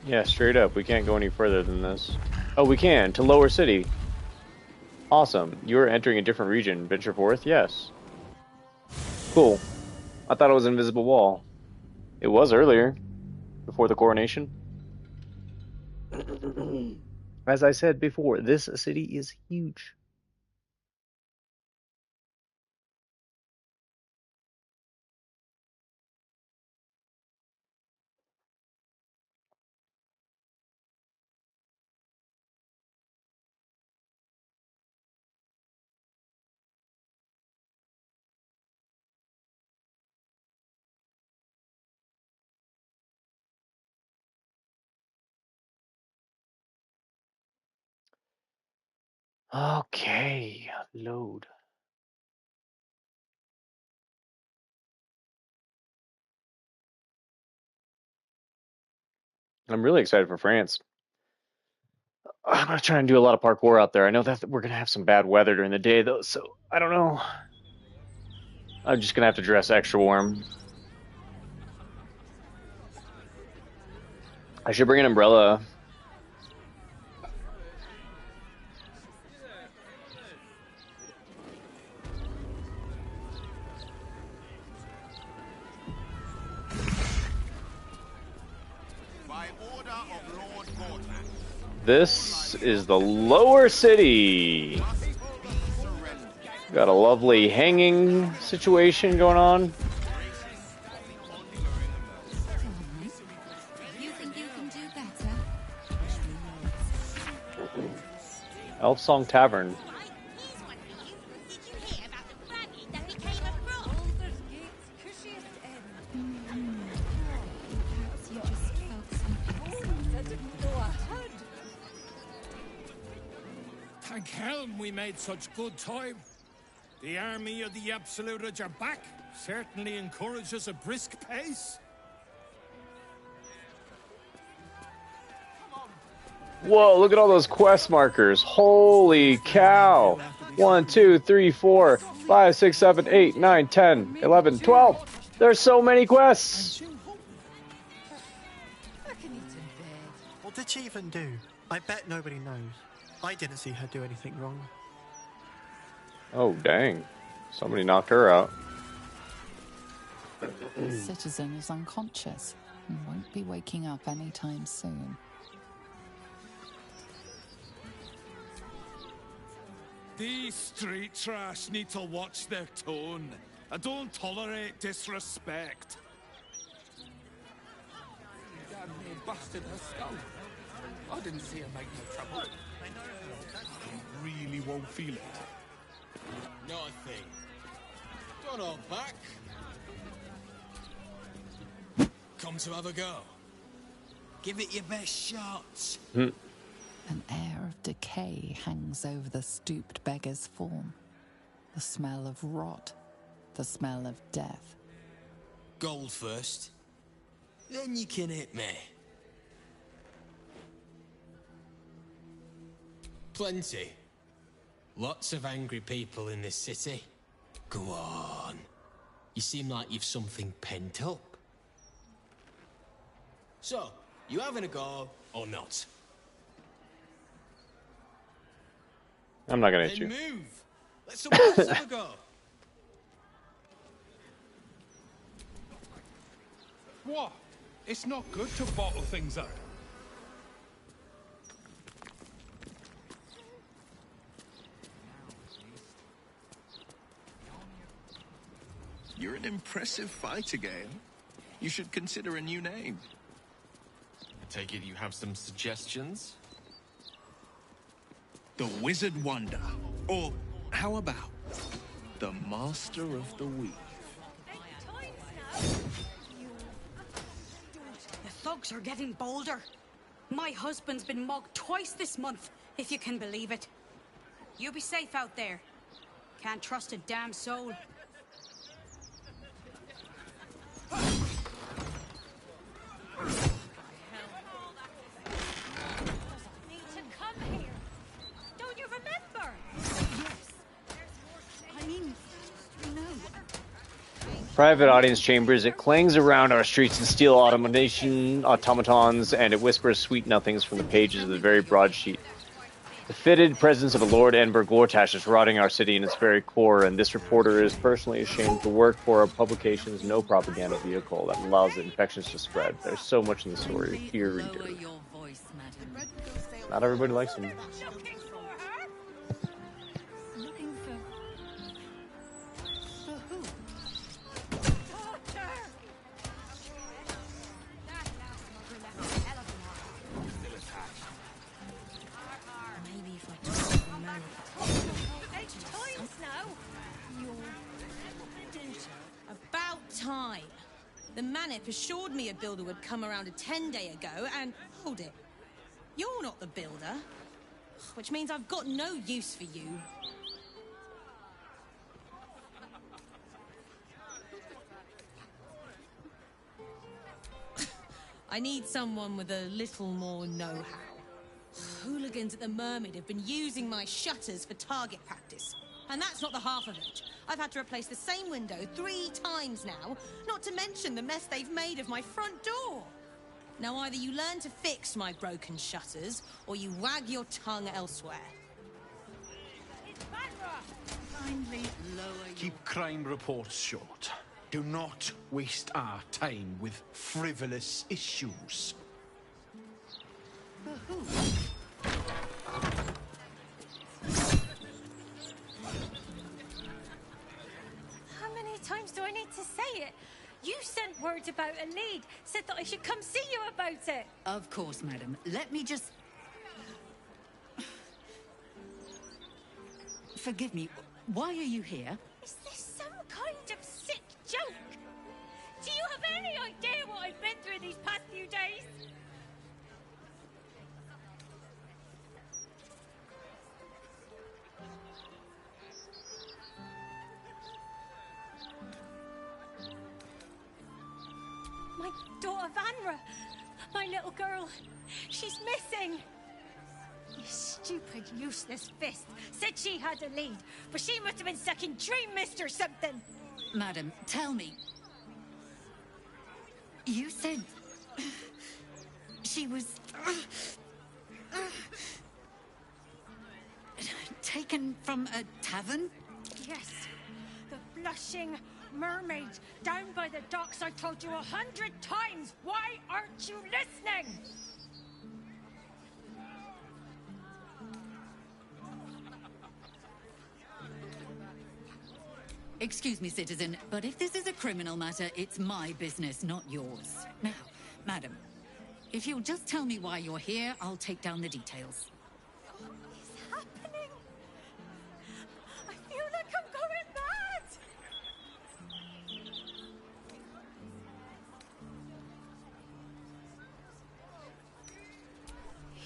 Yeah, straight up. We can't go any further than this. Oh, we can. To Lower City. Awesome. You are entering a different region. Venture forth? Yes. Cool. I thought it was an invisible wall. It was earlier. Before the coronation. As I said before, this city is huge. Okay, load. I'm really excited for France. I'm gonna try and do a lot of parkour out there. I know that we're gonna have some bad weather during the day though, so I don't know. I'm just gonna have to dress extra warm. I should bring an umbrella. This is the Lower City. Got a lovely hanging situation going on. You think you can do better? Elf Song Tavern. Thank Helm we made such good time. The army of the Absolute are back. Certainly encourages a brisk pace. Whoa, look at all those quest markers. Holy cow. 1, 2, 3, 4, 5, 6, 7, 8, 9, 10, 11, 12. There's so many quests. What did she even do? I bet nobody knows. I didn't see her do anything wrong. Oh, dang. Somebody knocked her out. The citizen is unconscious and won't be waking up anytime soon. These street trash need to watch their tone. I don't tolerate disrespect. Damn near busted her skull. I didn't see her make no trouble. You really won't feel it. Not a thing. Don't hold back. Come to have a go. Give it your best shot. An air of decay hangs over the stooped beggar's form. The smell of rot. The smell of death. Gold first. Then you can hit me. Plenty. Lots of angry people in this city. Go on. You seem like you've something pent up. So, you having a go or not? I'm not gonna hit Then you. move. Let someone else have a go. What? It's not good to bottle things up. You're an impressive fighter, Gale. You should consider a new name. I take it you have some suggestions? The Wizard Wonder. Or how about the Master of the Weave? The thugs are getting bolder. My husband's been mugged twice this month, if you can believe it. You be safe out there. Can't trust a damn soul. Need to come here. Don't you remember? Yes. I mean, no. Private audience chambers. It clangs around our streets in steel automatons, and it whispers sweet nothings from the pages of the very broad sheet. The fitted presence of a Lord Enver Gortash is rotting our city in its very core, and this reporter is personally ashamed to work for a publication's no propaganda vehicle that allows the infections to spread. There's so much in the story. Dear reader. Not everybody likes him. About time. The Manip assured me a builder would come around a 10-day ago, and hold it. You're not the builder, which means I've got no use for you. I need someone with a little more know-how. Hooligans at the Mermaid have been using my shutters for target practice. And that's not the half of it. I've had to replace the same window 3 times now, not to mention the mess they've made of my front door. Now either you learn to fix my broken shutters, or you wag your tongue elsewhere. Kindly lower Keep crime reports short. Do not waste our time with frivolous issues. How many times do I need to say it? You sent word about a lead, said that I should come see you about it. Of course, madam. Let me just... Forgive me, why are you here? Is this some kind of sick joke? Do you have any idea what I've been through these past few days? My daughter Vanra, my little girl, she's missing. You stupid, useless fist said she had a lead, but she must have been sucking Dream Mist or something. Madam, tell me. You said... she was... taken from a tavern? Yes, the blushing mermaid down by the docks. I told you 100 times. Why aren't you listening? Excuse me, citizen, but if this is a criminal matter, it's my business, not yours. Now, madam, if you'll just tell me why you're here, I'll take down the details. What is happening? I feel like I'm going mad.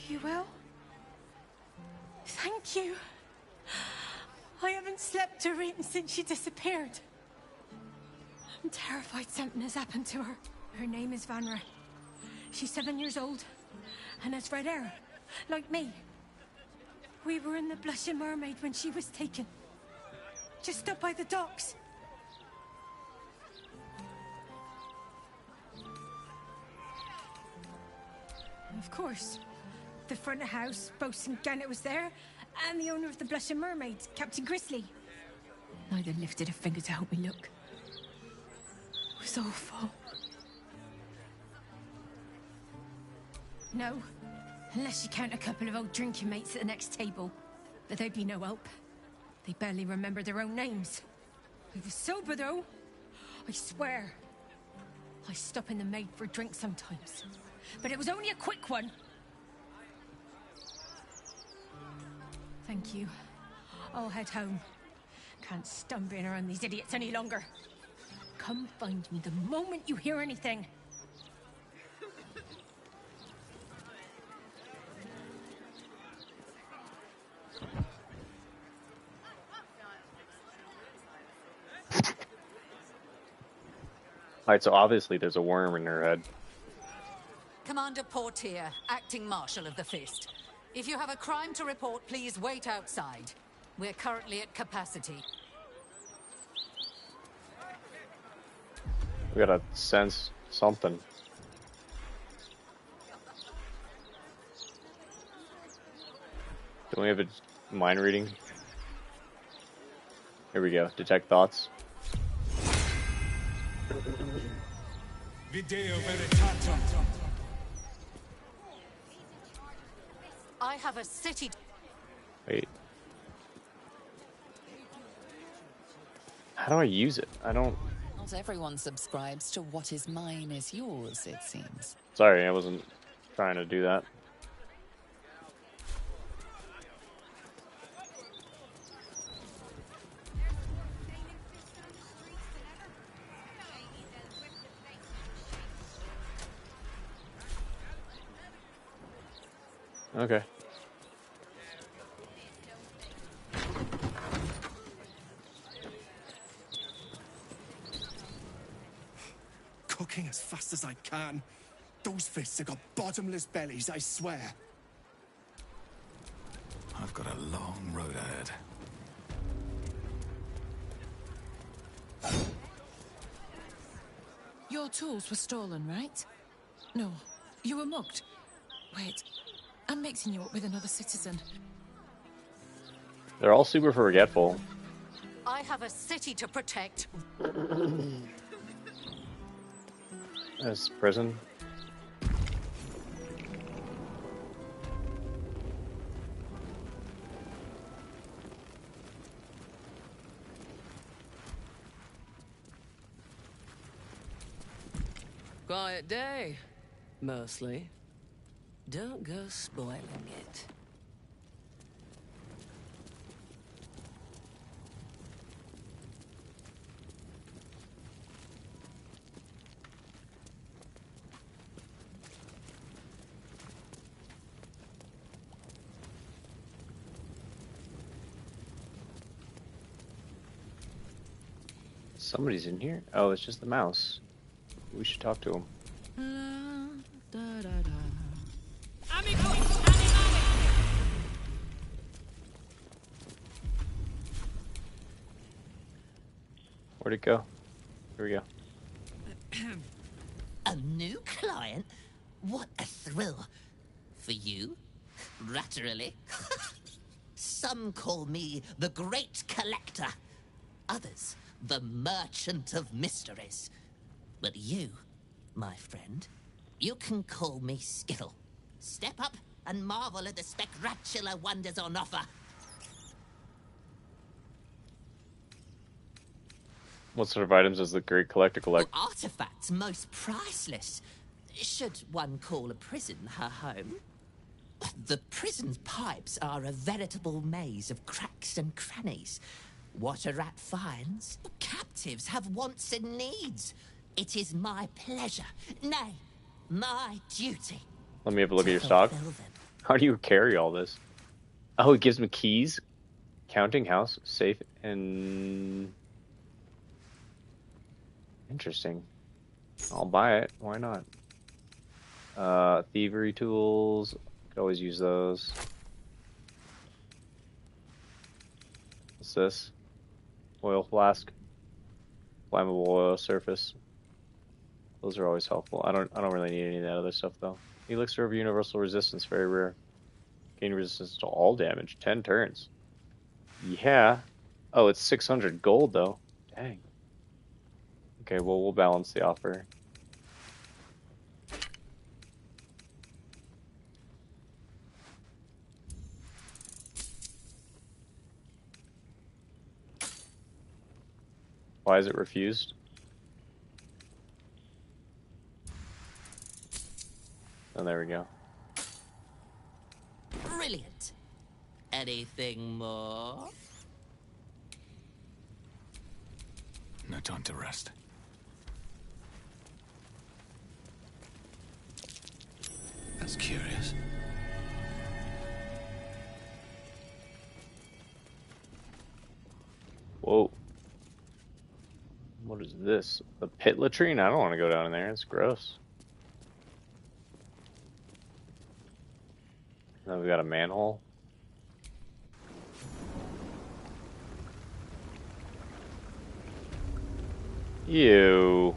You will? Thank you. I haven't slept or eaten since she disappeared. I'm terrified something has happened to her. Her name is Vanra. She's 7 years old and has red hair, like me. We were in the Blushing Mermaid when she was taken. Just up by the docks. Of course. The front of house, Bosun Gannet was there, and the owner of the Blushing Mermaid, Captain Grizzly. Neither lifted a finger to help me look. It was awful. No, unless you count a couple of old drinking mates at the next table. But they'd be no help. They barely remember their own names. I was sober, though. I swear. I stop in the maid for a drink sometimes. But it was only a quick one. Thank you. I'll head home. Can't stand being around these idiots any longer. Come find me the moment you hear anything. Alright, so obviously there's a worm in her head. Commander Portier, acting marshal of the Fist. If you have a crime to report, please wait outside. We're currently at capacity. We gotta sense something. Don't we have a mind reading? Here we go. Detect thoughts. Video veritatum. I have a city. Wait. How do I use it? I don't... Not everyone subscribes to what is mine is yours, it seems. Sorry, I wasn't trying to do that. Okay. Cooking as fast as I can. Those fists have got bottomless bellies, I swear. I've got a long road ahead. Your tools were stolen, right? No, you were mugged. Wait, I'm mixing you up with another citizen. They're all super forgetful. I have a city to protect. That's prison. Quiet day, mostly. Don't go spoiling it. Somebody's in here. Oh, it's just the mouse. We should talk to him. Where'd it go? Here we go. A new client? What a thrill. For you? Latterly. Some call me the Great Collector. Others, the Merchant of Mysteries. But you, my friend, you can call me Skittle. Step up and marvel at the spectacular wonders on offer. What sort of items does the Great Collector collect? Artifacts most priceless. Should one call a prison her home? The prison's pipes are a veritable maze of cracks and crannies. What a rat finds, captives have wants and needs. It is my pleasure, nay, my duty. Let me have a look at your stock. How do you carry all this? Oh, it gives me keys, counting house, safe, and... Interesting. I'll buy it. Why not? Thievery tools. Could always use those. What's this? Oil flask. Flammable oil surface. Those are always helpful. I don't really need any of that other stuff though. Elixir of universal resistance, very rare. Gain resistance to all damage, 10 turns. Yeah. Oh, it's 600 gold though. Dang. Okay, well we'll balance the offer. Why is it refused? Oh, there we go. Brilliant. Anything more? No time to rest. That's curious. Whoa. What is this? The pit latrine? I don't want to go down in there. It's gross. Now we got a manhole. Ew.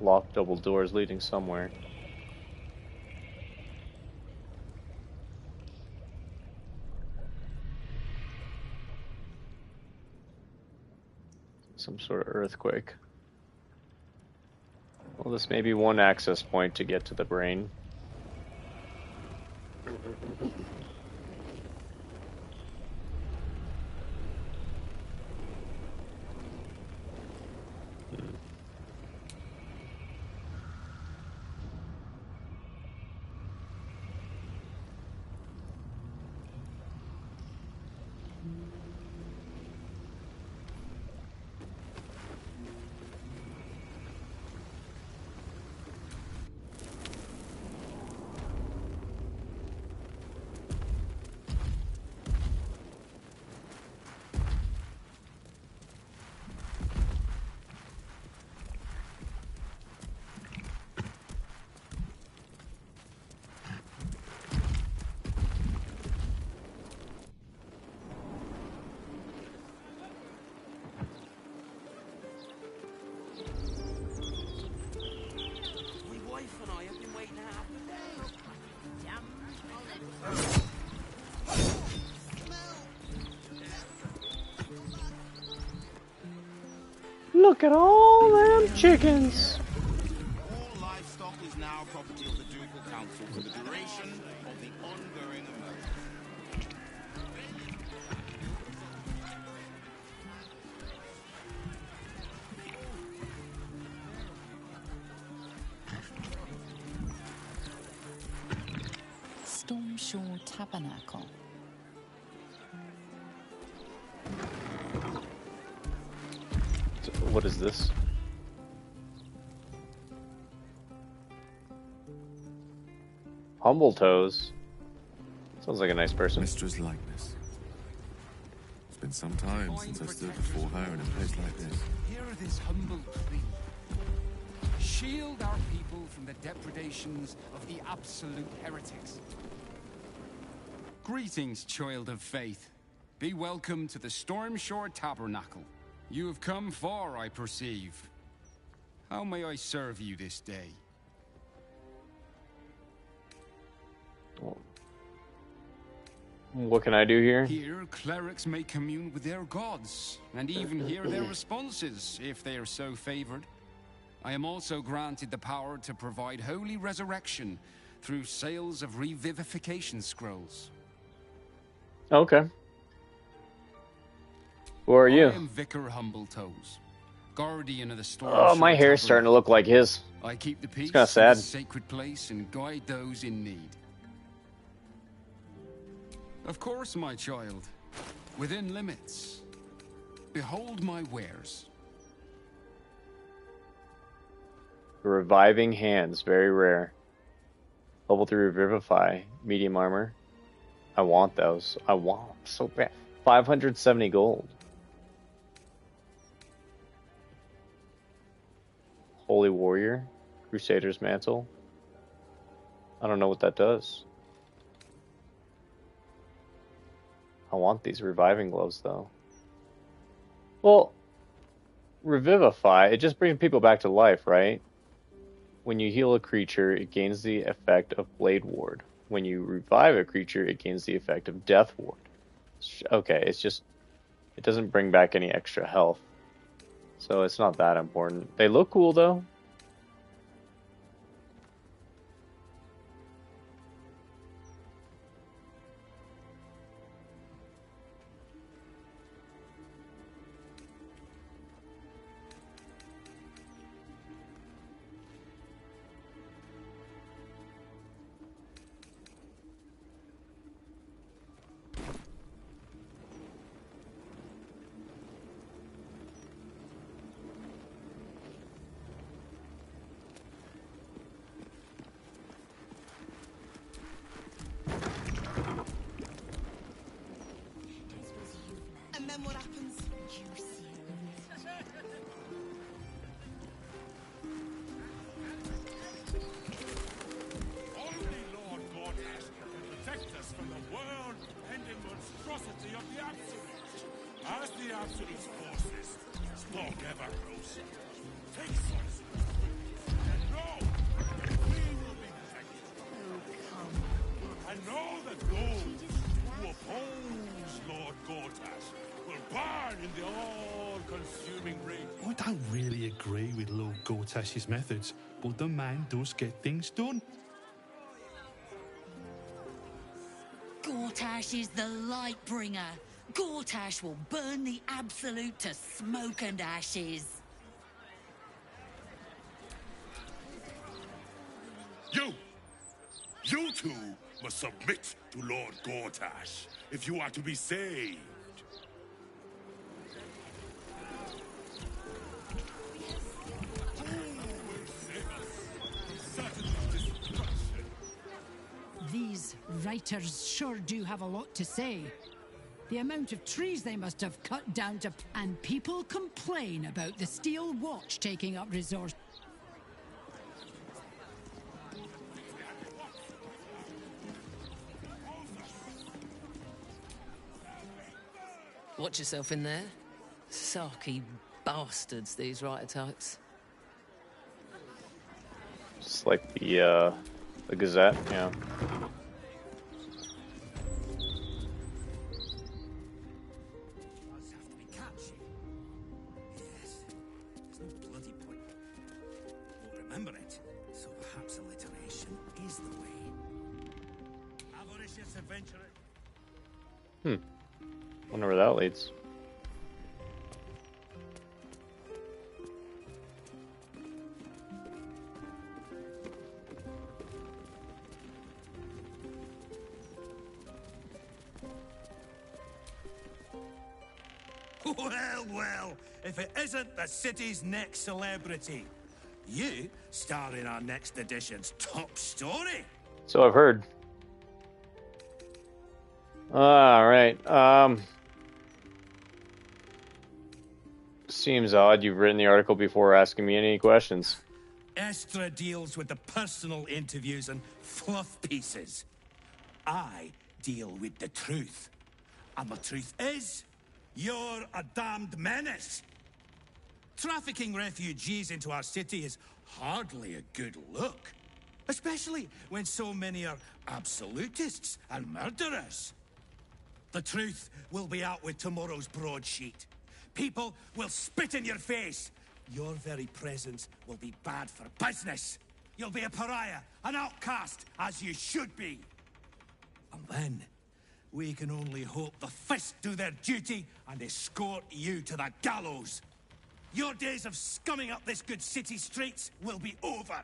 Locked double doors leading somewhere. Some sort of earthquake. Well, this may be one access point to get to the brain. Look at all them chickens. All livestock is now property of the Ducal Council for the duration of the ongoing emergency. Stormshore Tabernacle. What is this? Humble Toes. Sounds like a nice person. Mistress likeness. It's been some time since I stood before her in a place like this. Hear this humble plea. Shield our people from the depredations of the absolute heretics. Greetings, child of faith. Be welcome to the Stormshore Tabernacle. You have come far, I perceive. How may I serve you this day? What can I do here? Here, clerics may commune with their gods, and even hear their responses, if they are so favored. I am also granted the power to provide holy resurrection through sales of revivification scrolls. Okay. Who are you? I am Vicar Humbletoes, guardian of the storm. Oh, my hair's starting to look like his. I keep the peace It's kind of sad. in this sacred place and guide those in need. Of course, my child, within limits. Behold my wares. Reviving hands, very rare. Level 3 Revivify, medium armor. I want those. I want them so bad. 570 gold. Holy Warrior. Crusader's Mantle. I don't know what that does. I want these reviving gloves, though. Well, Revivify, it just brings people back to life, right? When you heal a creature, it gains the effect of Blade Ward. When you revive a creature, it gains the effect of Death Ward. Okay, it's just... It doesn't bring back any extra health. So it's not that important. They look cool, though. And then what happens? You see. Only Lord Gortash can protect us from the world-ending monstrosity of the Absolute. As the Absolute's forces stalk ever closer, take solace and know that we will be protected. And know that those who oppose Lord Gortash will burn in the all-consuming rage. I don't really agree with Lord Gortash's methods, but the man does get things done. Gortash is the light bringer. Gortash will burn the Absolute to smoke and ashes. You two must submit to Lord Gortash if you are to be saved. These writers sure do have a lot to say. The amount of trees they must have cut down to... And people complain about the steel watch taking up resource. Watch yourself in there. Sarky bastards, these writer types. Just like the Gazette, yeah. Remember it, so perhaps alliteration is the way. Avaricious adventurer. Wonder where that leads. Well, if it isn't the city's next celebrity. You star in our next edition's top story. So I've heard. Alright, seems odd you've written the article before asking me any questions. Estra deals with the personal interviews and fluff pieces. I deal with the truth. And the truth is, you're a damned menace. Trafficking refugees into our city is hardly a good look. Especially when so many are absolutists and murderers. The truth will be out with tomorrow's broadsheet. People will spit in your face. Your very presence will be bad for business. You'll be a pariah, an outcast, as you should be. And then, we can only hope the fist do their duty and escort you to the gallows. Your days of scumming up this good city streets will be over.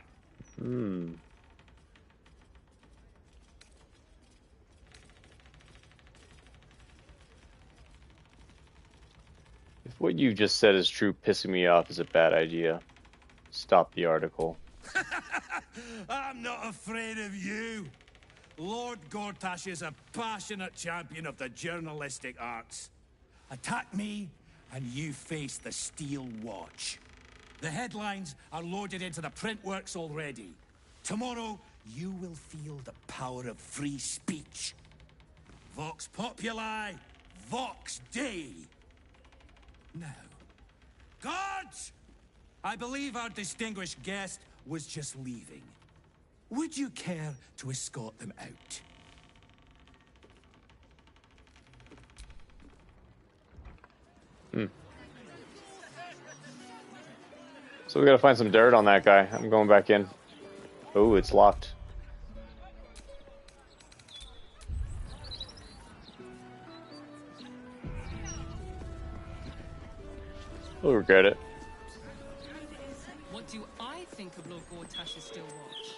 If what you've just said is true, pissing me off is a bad idea. Stop the article. I'm not afraid of you. Lord Gortash is a passionate champion of the journalistic arts. Attack me, and you face the Steel Watch. The headlines are loaded into the print works already. Tomorrow, you will feel the power of free speech. Vox Populi, Vox Dei. Now, guards! I believe our distinguished guest was just leaving. Would you care to escort them out? So we gotta find some dirt on that guy. I'm going back in. Oh, it's locked. We'll regret it. What do I think of Lord Gortash's Still Watch?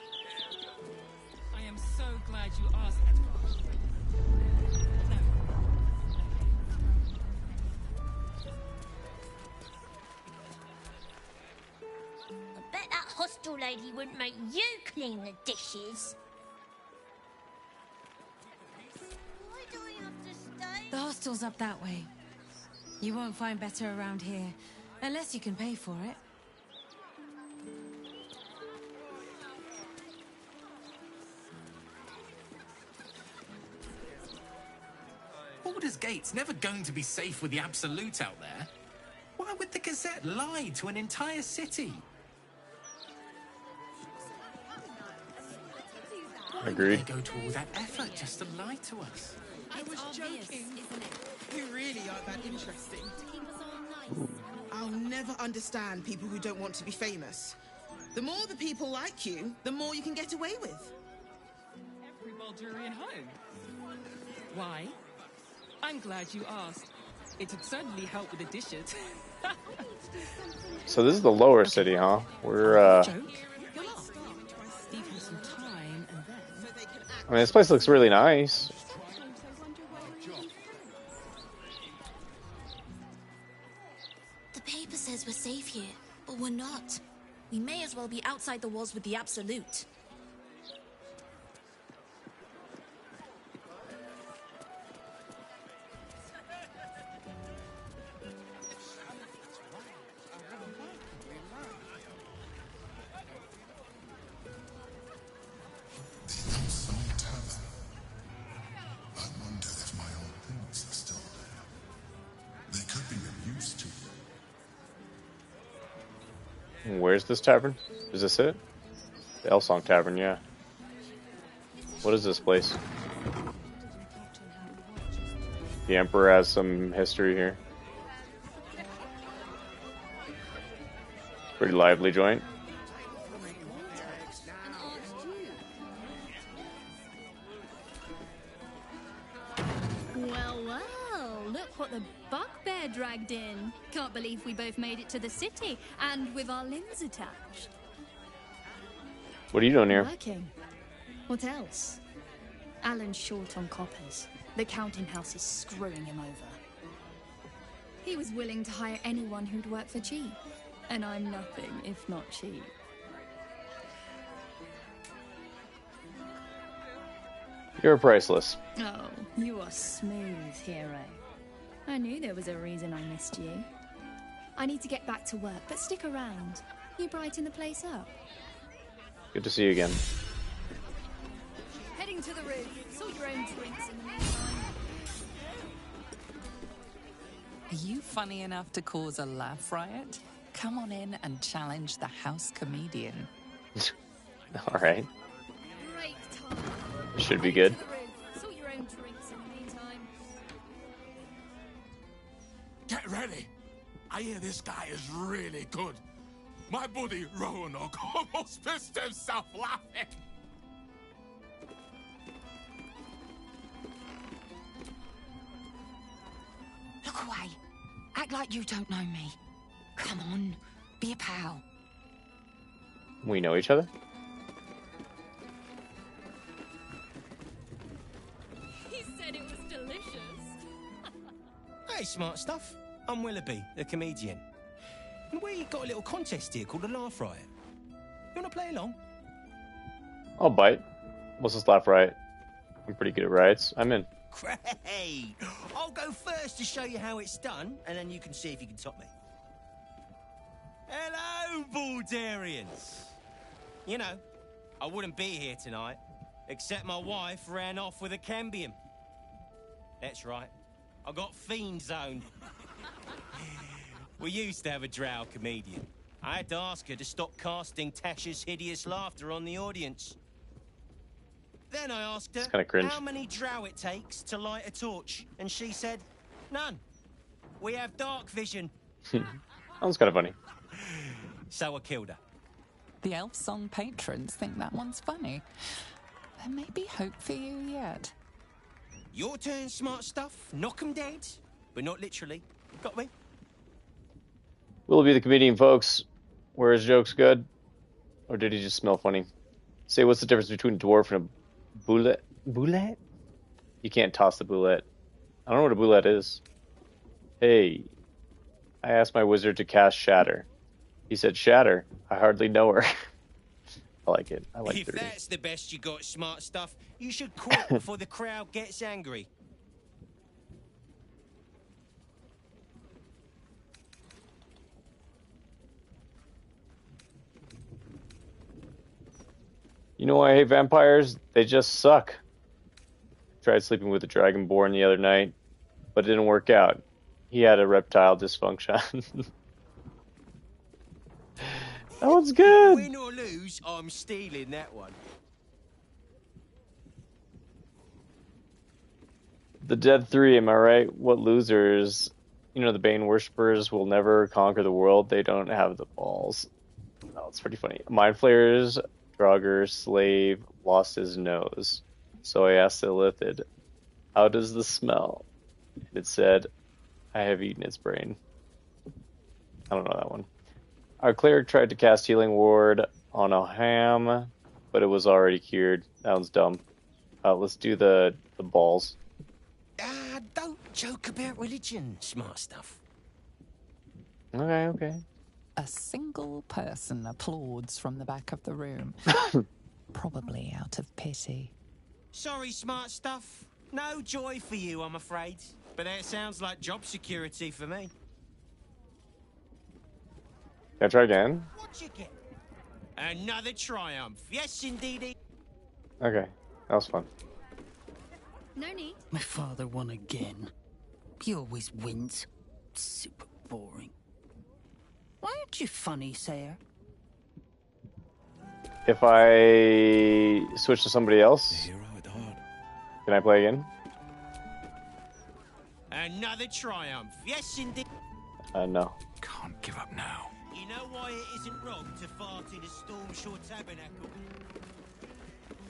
I am so glad you asked, Edward. I bet that hostel lady wouldn't make you clean the dishes. Why do we have to stay? The hostel's up that way. You won't find better around here, unless you can pay for it. Baldur's Gate's never going to be safe with the Absolute out there. Why would the Gazette lie to an entire city? Agreed. Why do they go to all that effort just to lie to us? I was joking. You really aren't that interesting. I'll never understand people who don't want to be famous. The more the people like you, the more you can get away with. Every Baldurian home. Why? I'm glad you asked. It would certainly help with the dishes. So this is the lower city, huh? We're Joke? You're not. Give him some time and then... I mean, this place looks really nice. The paper says we're safe here, but we're not. We may as well be outside the walls with the Absolute. Where's this tavern? Is this it? The Elsong Tavern, yeah. What is this place? The Emperor has some history here. Pretty lively joint. Well, well, look what the bugbear dragged in. Can't believe we both made it to the city, and with our limbs attached. What are you doing here? Working. What else? Alan's short on coppers. The counting house is screwing him over. He was willing to hire anyone who'd work for cheap. And I'm nothing if not cheap. You're priceless. Oh, you are smooth, hero. I knew there was a reason I missed you. I need to get back to work, but stick around. You brighten the place up. Good to see you again. Heading to the roof. Sort your own drinks in the meantime. Are you funny enough to cause a laugh riot? Come on in and challenge the house comedian. All right. Great time. Should be good. Sort your own drinks in the meantime. Get ready. I hear this guy is really good. My buddy Roanoke almost pissed himself laughing. Look away. Act like you don't know me. Come on. Be a pal. We know each other? He said it was delicious. Hey, smart stuff. I'm Willoughby, the comedian. And we got a little contest here called the Laugh Riot. You want to play along? I'll bite. What's this laugh riot? I'm pretty good at riots. I'm in. Great! I'll go first to show you how it's done, and then you can see if you can top me. Hello, Baldurians! You know, I wouldn't be here tonight, except my wife ran off with a cambium. That's right, I got fiend zoned. We used to have a drow comedian. I had to ask her to stop casting Tasha's hideous laughter on the audience. Then I asked her how many drow it takes to light a torch, and she said, none. We have dark vision. That was kind of funny. So I killed her. The Elf Song patrons think that one's funny. There may be hope for you yet. Your turn, smart stuff. Knock 'em dead, but not literally. Got me? Will be the comedian, folks. Were his jokes good? Or did he just smell funny? Say, what's the difference between a dwarf and a boulette? Boulette? You can't toss the boulette. I don't know what a boulette is. Hey, I asked my wizard to cast Shatter. He said, Shatter? I hardly know her. I like it. I like If 30. that's the best you got, smart stuff, you should quit before the crowd gets angry. You know why I hate vampires? They just suck. Tried sleeping with a dragonborn the other night, but it didn't work out. He had a reptile dysfunction. That one's good. Win or lose, I'm stealing that one. The Dead 3, am I right? What losers? You know, the Bane worshippers will never conquer the world. They don't have the balls. Oh, it's pretty funny. Mind flayers, Draugr, slave, lost his nose. So I asked the Illithid, how does this smell? And it said, I have eaten its brain. I don't know that one. Our cleric tried to cast Healing Ward on a ham, but it was already cured. That one's dumb. Let's do the balls. Don't joke about religion, smart stuff. Okay. A single person applauds from the back of the room. Probably out of pity. Sorry, smart stuff. No joy for you, I'm afraid. But that sounds like job security for me. Can I try again? What you get? Another triumph. Yes, indeed. Okay, that was fun. No need. My father won again. He always wins. Super boring. Why aren't you funny, Sayer? If I switch to somebody else, can I play again? Another triumph. Yes, indeed. No. Can't give up now. You know why it isn't wrong to fart in a Stormshore tabernacle?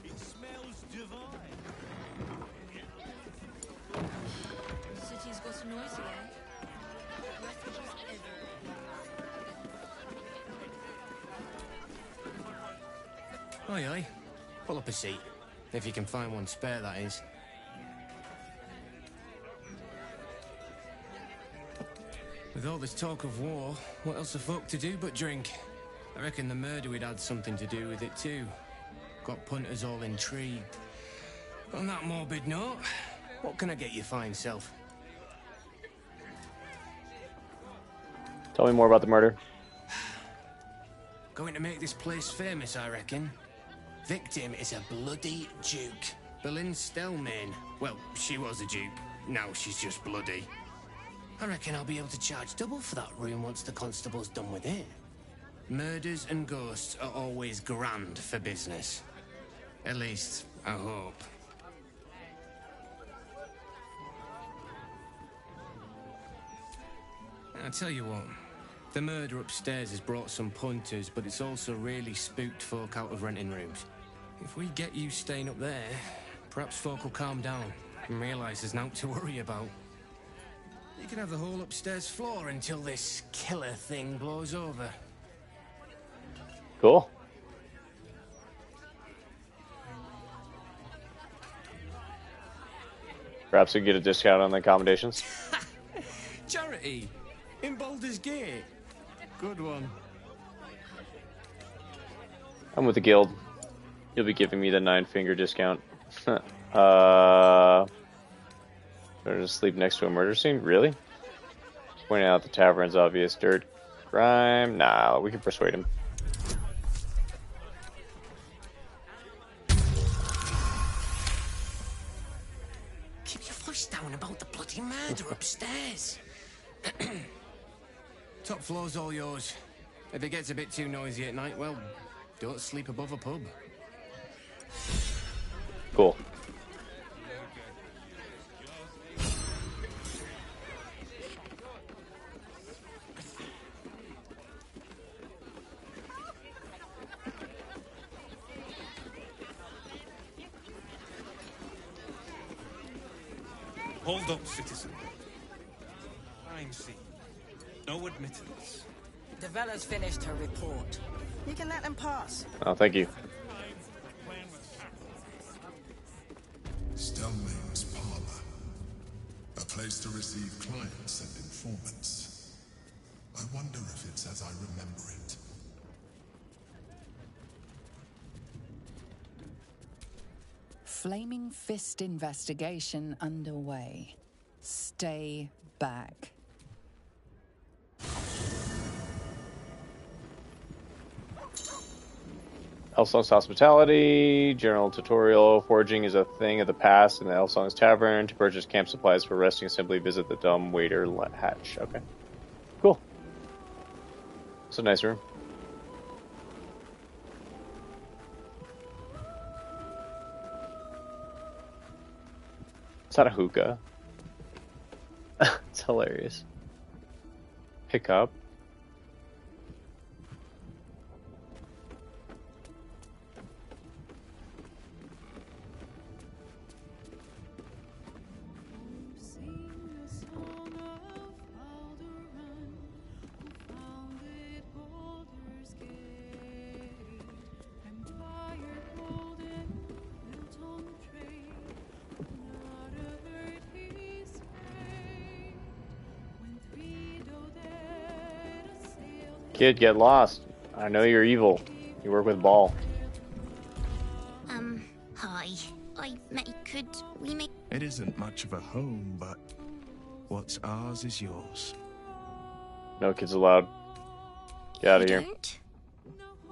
It smells divine. City's got a noisy, eh? Refugees everywhere. Aye, aye. Pull up a seat. If you can find one spare, that is. With all this talk of war, what else are folk to do but drink? I reckon the murder would had something to do with it too. Got punters all intrigued. On that morbid note, what can I get you fine self? Tell me more about the murder. Going to make this place famous, I reckon. Victim is a bloody duke. Boleyn Stelmane. Well, she was a duke. Now she's just bloody. I reckon I'll be able to charge double for that room once the constable's done with it. Murders and ghosts are always grand for business. At least, I hope. I tell you what, the murder upstairs has brought some punters, but it's also really spooked folk out of renting rooms. If we get you staying up there, perhaps folk will calm down and realise there's naught to worry about. You can have the whole upstairs floor until this killer thing blows over. Cool. Perhaps we can get a discount on the accommodations. Charity! In Baldur's Gate! Good one. I'm with the guild. You'll be giving me the 9-finger discount. Better to sleep next to a murder scene? Really? Pointing out the tavern's obvious dirt crime. Nah, we can persuade him. Keep your voice down about the bloody murder upstairs. Top floor's all yours. If it gets a bit too noisy at night, well, don't sleep above a pub. Cool. Hold up, citizen. Crime scene. No admittance. Devella's finished her report. You can let them pass. Oh, thank you. Stelmane's parlor. A place to receive clients and informants. I wonder if it's as I remember it. Flaming Fist investigation underway. Stay back. Elfsong's hospitality. General tutorial. Foraging is a thing of the past in the Elfsong's tavern. To purchase camp supplies for resting, simply visit the dumb waiter hatch. Okay. Cool. It's a nice room. It's not a hookah. It's hilarious. Pick up. Kid, get lost. I know you're evil. You work with Ball. Hi. Could we make... It isn't much of a home, but what's ours is yours. No kids allowed. Get out of here. Don't?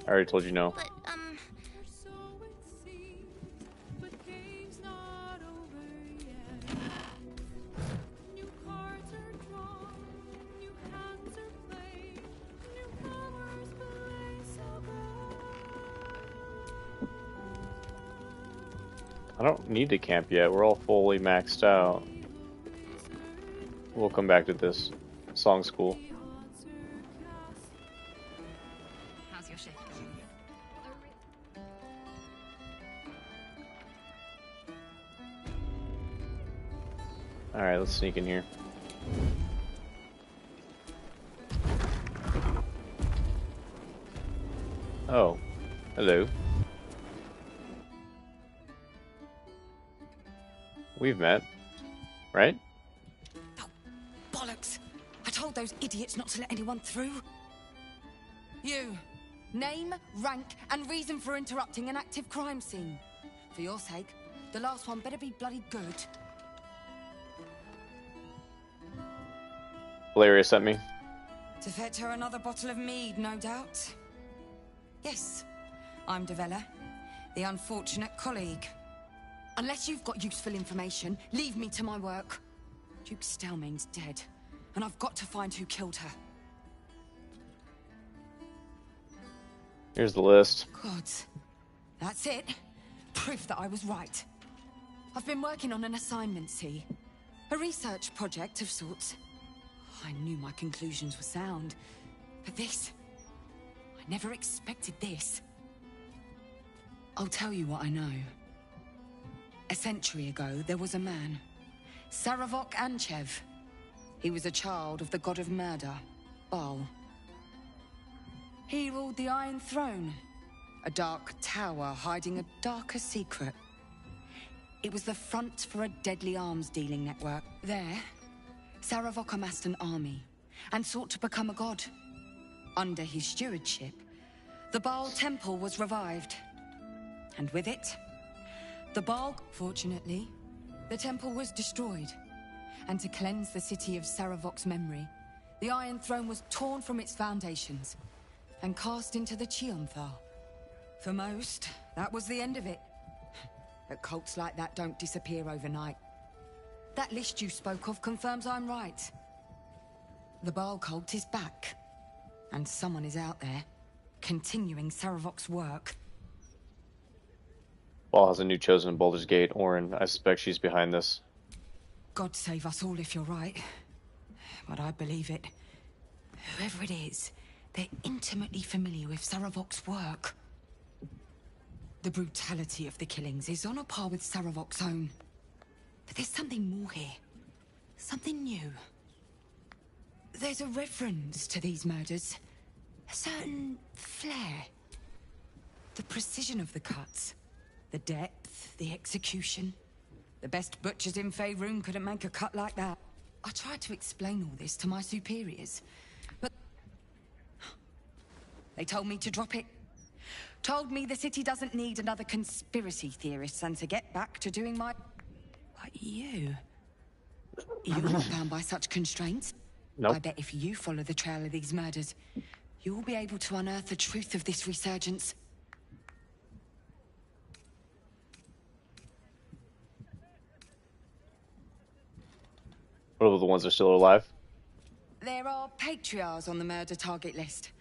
I already told you no. But, I don't need to camp yet. We're all fully maxed out. We'll come back to this. Song school. How's your shift going? Alright, let's sneak in here. Oh. Hello. We've met, right? Oh, bollocks! I told those idiots not to let anyone through. You. Name, rank, and reason for interrupting an active crime scene. For your sake, the last one better be bloody good. Valeria sent me. To fetch her another bottle of mead, no doubt. Yes, I'm Devella, the unfortunate colleague. Unless you've got useful information, leave me to my work. Duke Stelmane's dead, and I've got to find who killed her. Here's the list. Gods. That's it. Proof that I was right. I've been working on an assignment, see? A research project of sorts. I knew my conclusions were sound. But this... I never expected this. I'll tell you what I know. A century ago, there was a man, Saravok Anchev. He was a child of the god of murder, Baal. He ruled the Iron Throne, a dark tower hiding a darker secret. It was the front for a deadly arms-dealing network. There, Saravok amassed an army and sought to become a god. Under his stewardship, the Baal Temple was revived. And with it, The Baldur, fortunately, the temple was destroyed. And to cleanse the city of Saravok's memory, the Iron Throne was torn from its foundations and cast into the Chionthal. For most, that was the end of it. But cults like that don't disappear overnight. That list you spoke of confirms I'm right. The Baal cult is back. And someone is out there, continuing Saravok's work. Baal has a new chosen in Baldur's Gate, Orin. I suspect she's behind this. God save us all if you're right. But I believe it. Whoever it is, they're intimately familiar with Saravok's work. The brutality of the killings is on a par with Saravok's own. But there's something more here. Something new. There's a reference to these murders. A certain flair. The precision of the cuts. The depth, the execution. The best butchers in Faerun couldn't make a cut like that. I tried to explain all this to my superiors, but they told me to drop it. Told me the city doesn't need another conspiracy theorist and to get back to doing my... But you? You're not bound by such constraints. Nope. I bet if you follow the trail of these murders, you'll be able to unearth the truth of this resurgence. What about the ones that are still alive? There are patriarchs on the murder target list.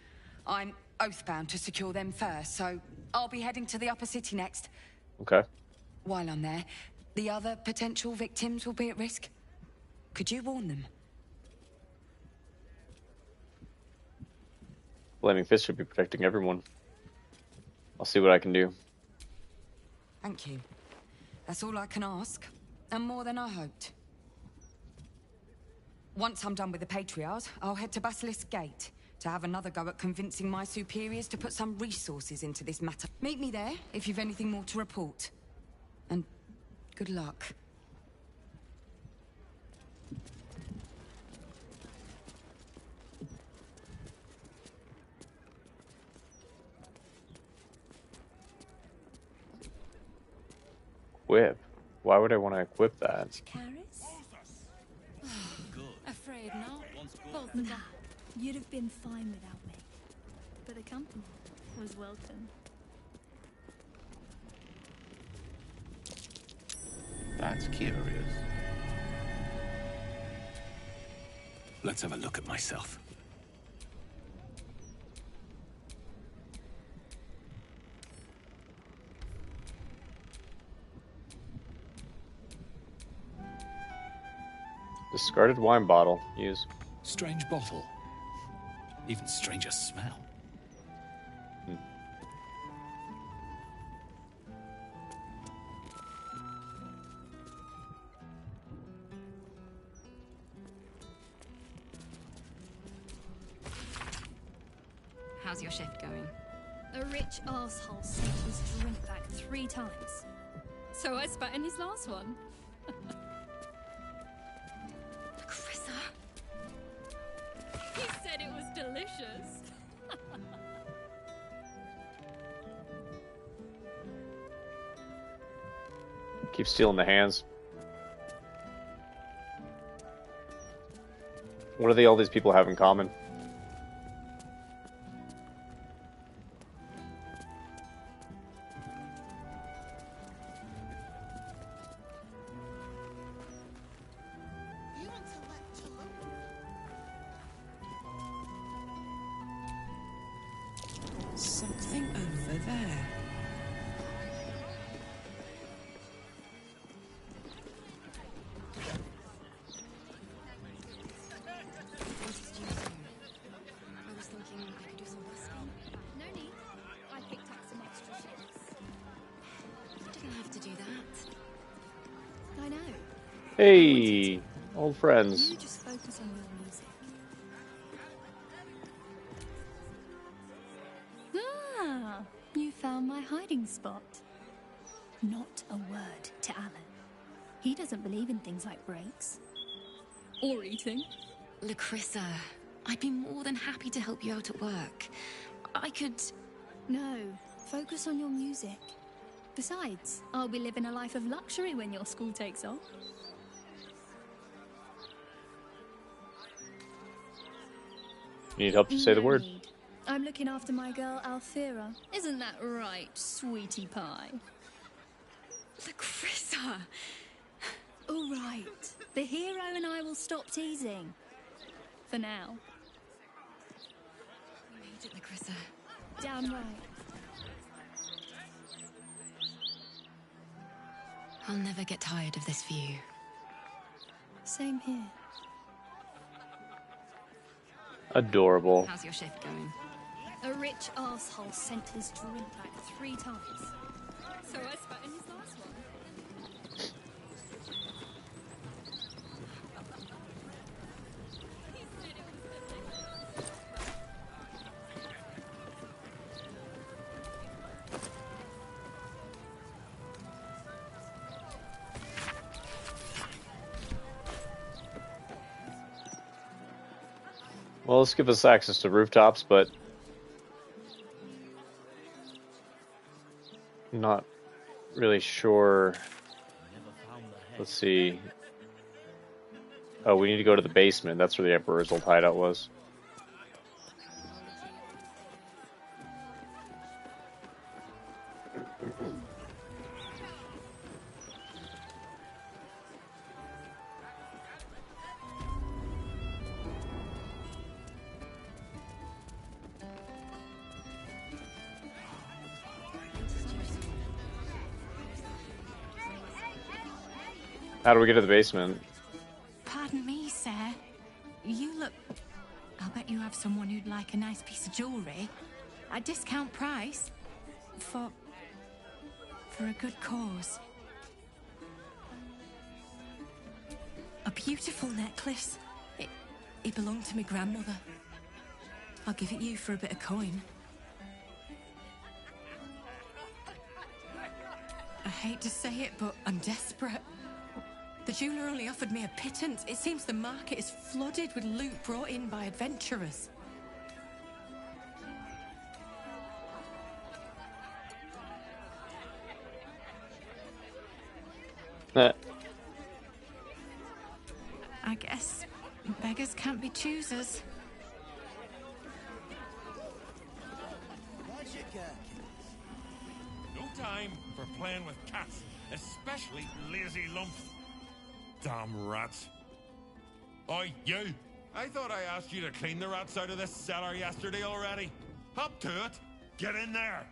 I'm oathbound to secure them first, so I'll be heading to the upper city next. Okay. While I'm there, the other potential victims will be at risk. Could you warn them? Flaming Fist should be protecting everyone. I'll see what I can do. Thank you. That's all I can ask, and more than I hoped. Once I'm done with the Patriarchs, I'll head to Basilisk Gate to have another go at convincing my superiors to put some resources into this matter. Meet me there if you've anything more to report. And good luck. Equip? Why would I want to equip that? Afraid not. Nah, you'd have been fine without me. But the company was welcome. That's curious. Let's have a look at myself. Discarded wine bottle. Use. Strange bottle. Even stranger smell. How's your shift going? A rich arsehole sent his drink back 3 times. So I spat in his last one. He said it was delicious. Keep stealing the hands. What do all these people have in common? Something over there. I was thinking I could do some busking. No need. I picked up some extra shifts. You didn't have to do that. I know. Hey, old friends. You just focus on your music. Ah, you found my hiding spot. Not a word to Alan. He doesn't believe in things like breaks. Or eating. Lacrissa, I'd be more than happy to help you out at work. I could... No, focus on your music. Besides, I'll be living a life of luxury when your school takes off. You need help to say the word. I'm looking after my girl Althea. Isn't that right, sweetie pie? Larissa! All right. The hero and I will stop teasing. For now. You made it, Larissa. Damn right. I'll never get tired of this view. Same here. Adorable. How's your shift going? A rich arsehole sent his drink like 3 times. So I spat in his last one. Well, let's give us access to rooftops, but not really sure. Let's see. Oh, we need to go to the basement. That's where the Emperor's old hideout was. How do we get to the basement? Pardon me, sir. You look... I'll bet you have someone who'd like a nice piece of jewellery. At discount price. For a good cause. A beautiful necklace. It belonged to my grandmother. I'll give it you for a bit of coin. I hate to say it, but I'm desperate. The jeweller only offered me a pittance. It seems the market is flooded with loot brought in by adventurers. I guess beggars can't be choosers. No time for playing with cats, especially lazy lumps. Damn rats. Oi, you! I thought I asked you to clean the rats out of this cellar yesterday already. Hop to it. Get in there.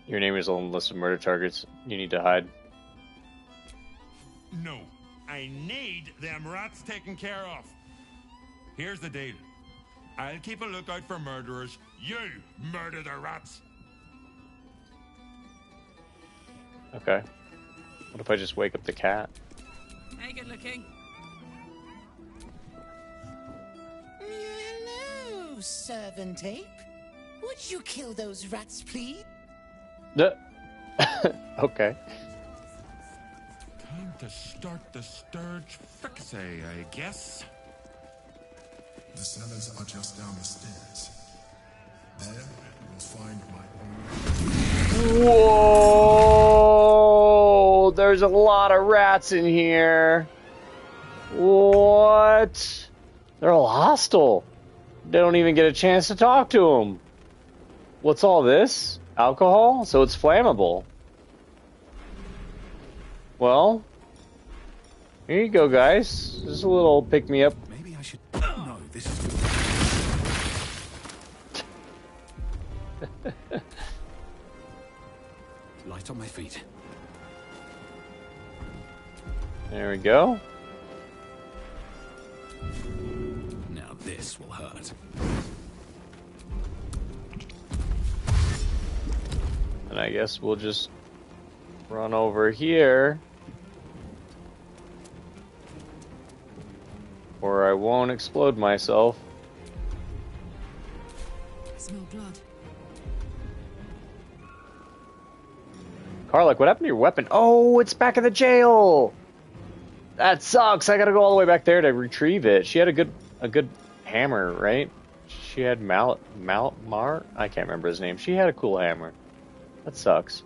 Your name is on the list of murder targets. You need to hide. No. I need them rats taken care of. Here's the deal. I'll keep a lookout for murderers. You murder the rats. Okay. What if I just wake up the cat? Hey, good looking. Hello, servant ape. Would you kill those rats, please? Okay. Time to start the sturge fricassee, I guess. The cellars are just down the stairs. There, you'll find my own... Whoa! There's a lot of rats in here. What? They're all hostile. They don't even get a chance to talk to them. What's all this? Alcohol? So it's flammable. Well, here you go, guys. Just a little pick-me-up. Maybe I should... No, this is... Light on my feet. There we go. Now this will hurt. And I guess we'll just run over here. Or I won't explode myself. I smell blood. Karlach, what happened to your weapon? Oh, it's back in the jail! That sucks. I gotta go all the way back there to retrieve it. She had a good hammer, right? She had Mar? I can't remember his name. She had a cool hammer. That sucks.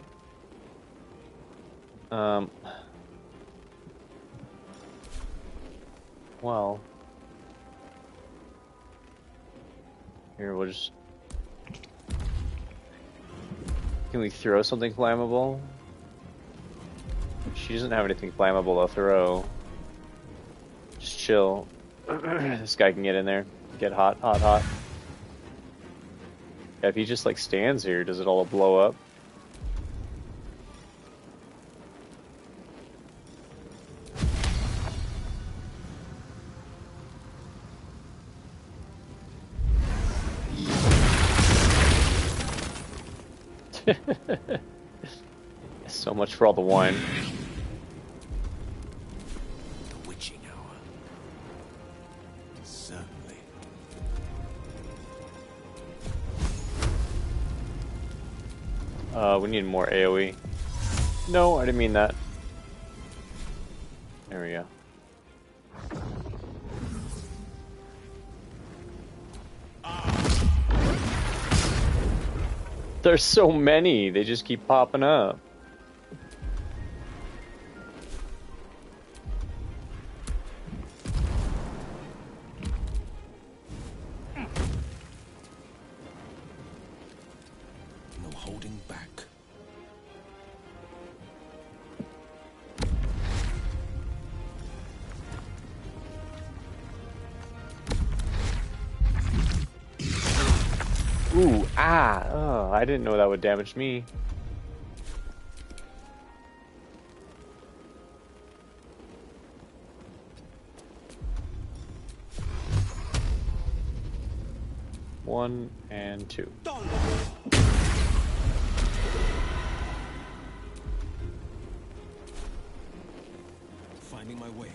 Well, here we'll just. Can we throw something flammable? She doesn't have anything flammable to throw. Just chill. This guy can get in there. Get hot, hot, hot. Yeah, if he just like stands here, does it all blow up? So much for all the wine. The witching hour. Certainly. We need more AoE. No, I didn't mean that. There we go. There's so many, they just keep popping up. No holding back. Ooh, ah, oh, I didn't know that would damage me. One and two. Finding my way.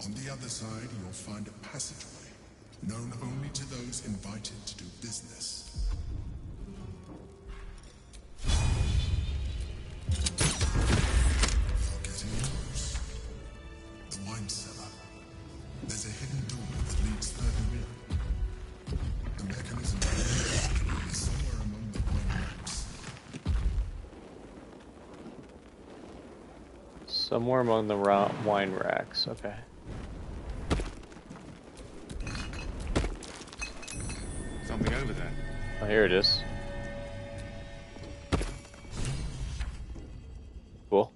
On the other side, you'll find a passageway, known only to those invited to do business. You're getting close. The wine cellar. There's a hidden door that leads further in. The mechanism is somewhere among the wine racks. Somewhere among the wine racks, okay. Something over there. Oh, here it is. Cool.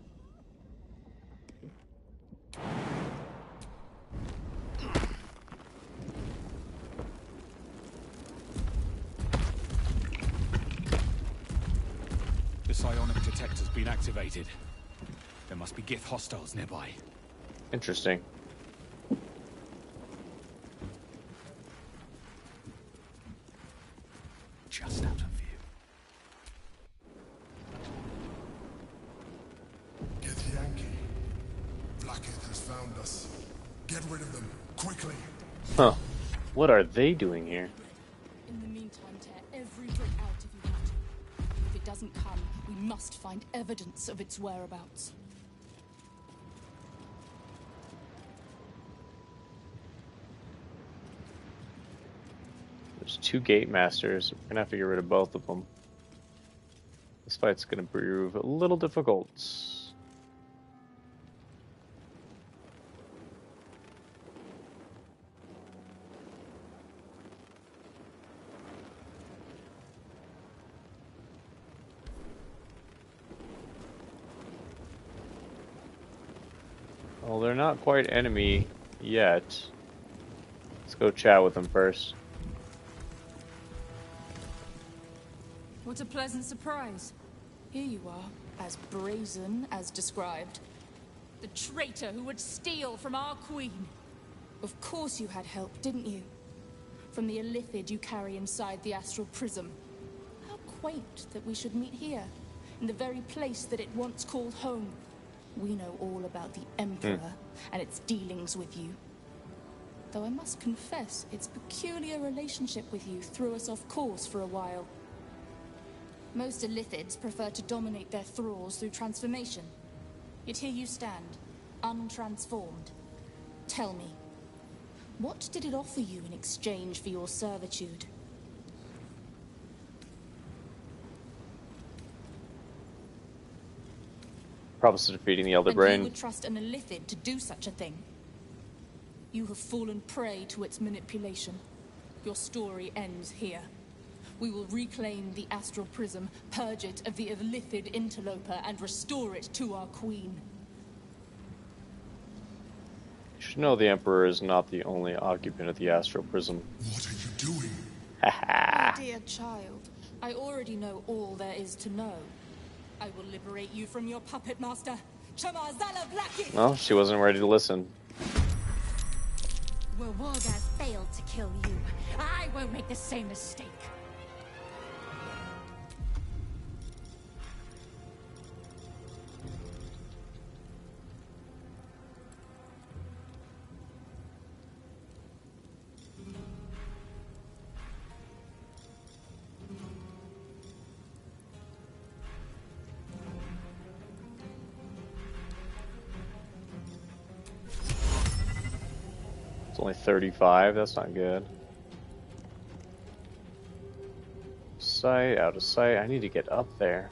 The psionic detector's been activated. There must be Gith hostiles nearby. Interesting. Just out of view. Get Yankee. Blackhead has found us. Get rid of them, quickly. Huh. What are they doing here? In the meantime, tear every brick out if you want to. If it doesn't come, we must find evidence of its whereabouts. There's two gate masters. We're gonna have to get rid of both of them. This fight's gonna prove a little difficult. Well, they're not quite enemy yet. Let's go chat with them first. What a pleasant surprise. Here you are, as brazen as described. The traitor who would steal from our queen. Of course you had help, didn't you? From the illithid you carry inside the astral prism. How quaint that we should meet here, in the very place that it once called home. We know all about the Emperor and its dealings with you. Though I must confess, its peculiar relationship with you threw us off course for a while. Most Illithids prefer to dominate their thralls through transformation. Yet here you stand, untransformed. Tell me, what did it offer you in exchange for your servitude? Promise of defeating the Elder And Brain. you would trust an Illithid to do such a thing? You have fallen prey to its manipulation. Your story ends here. We will reclaim the Astral Prism, purge it of the Illithid interloper, and restore it to our queen. You should know the Emperor is not the only occupant of the Astral Prism. What are you doing? My dear child, I already know all there is to know. I will liberate you from your puppet master, Chamazala Blackie! Well, she wasn't ready to listen. Well, Wargaz failed to kill you. I won't make the same mistake. It's only 35, that's not good. Sight, out of sight. I need to get up there.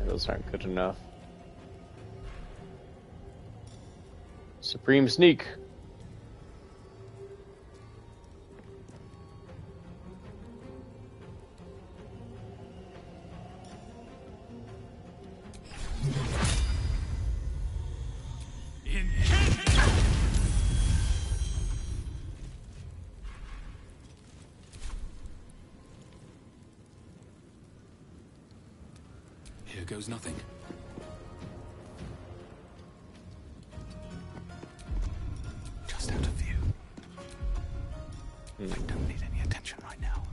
Those aren't good enough. Supreme Sneak. Here goes nothing. Just out of view. I don't need any attention right now.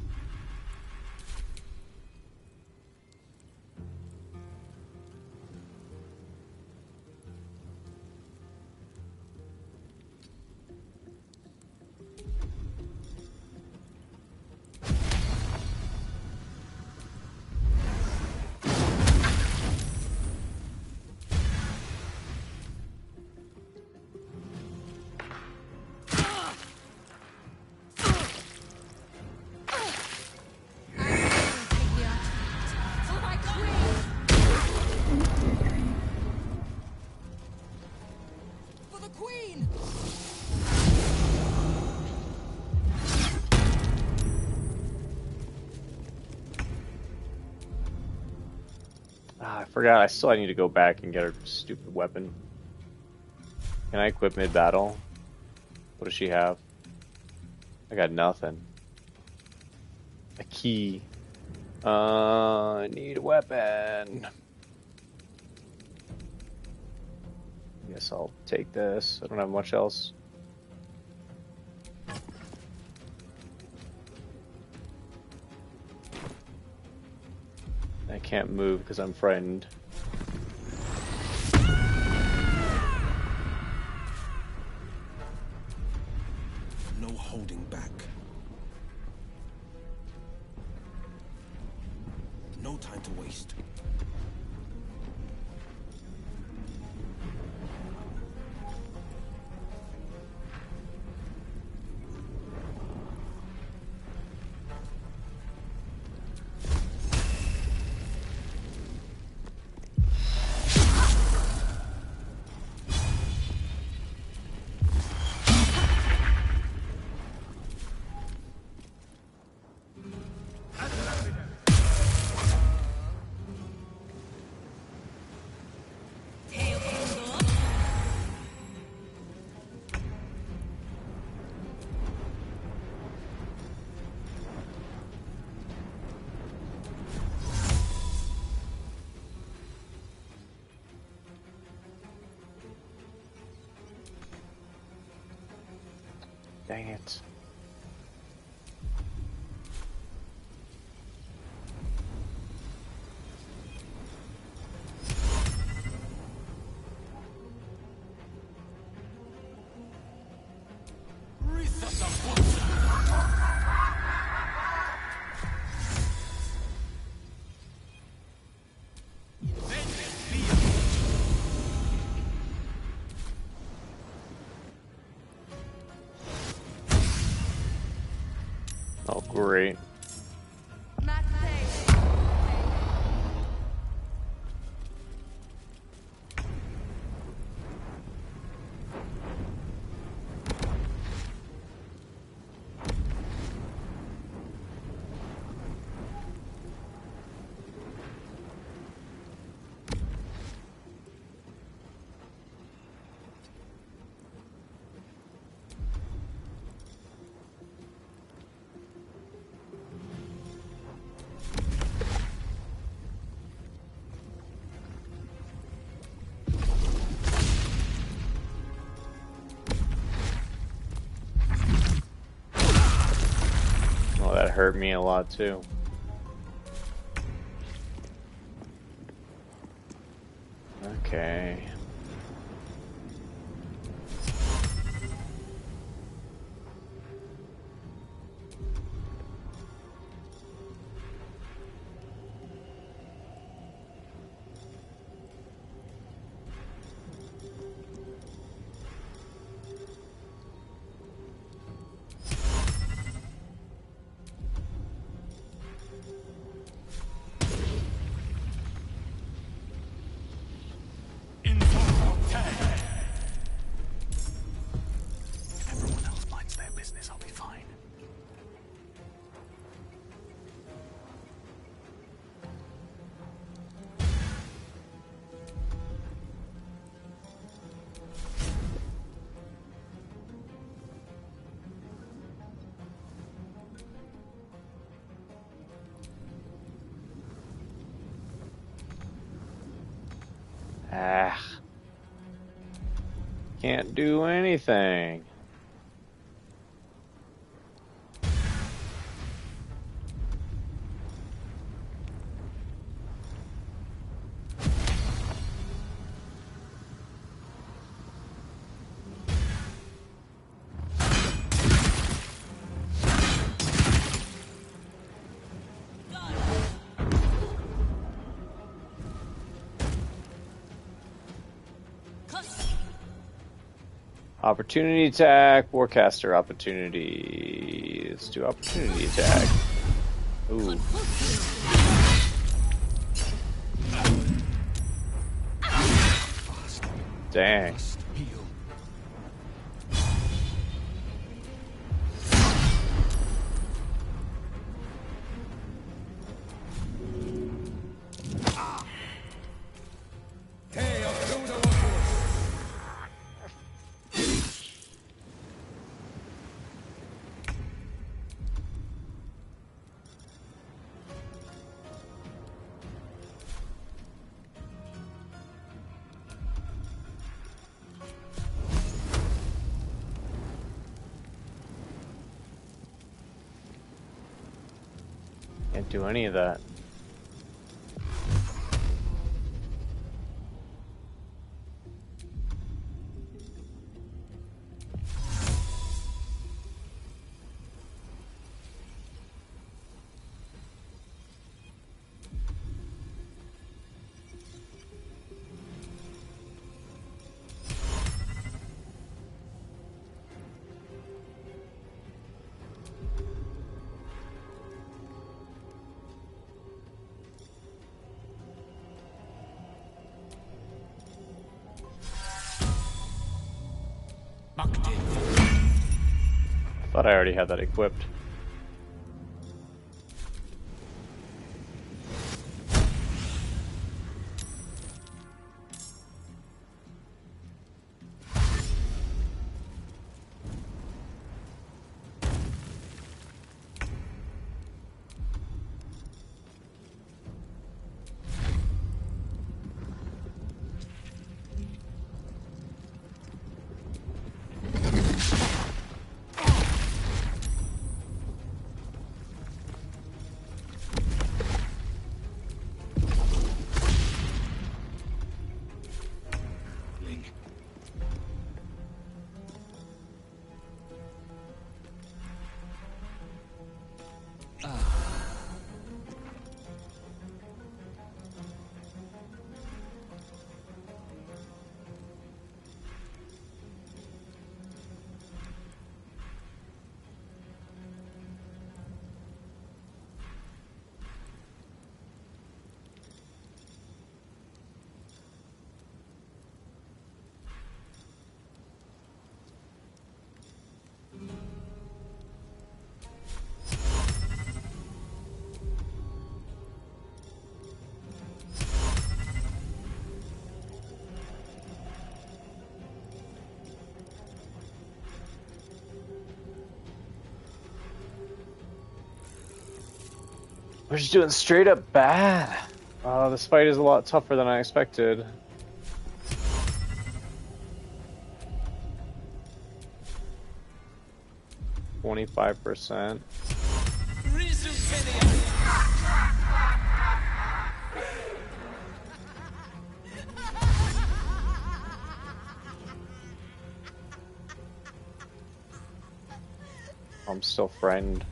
I forgot, I need to go back and get her stupid weapon. Can I equip mid-battle? What does she have? I got nothing. A key. I need a weapon. Guess I'll take this. I don't have much else. I can't move because I'm frightened. No holding back. No time to waste. Dang it. Great. That hurt me a lot too. Okay. Can't do anything. Opportunity attack, Warcaster opportunity. Let's do opportunity attack. Ooh. Dang. Can't do any of that. Thought I already had that equipped. We're just doing straight up bad. This fight is a lot tougher than I expected. %. I'm still frightened.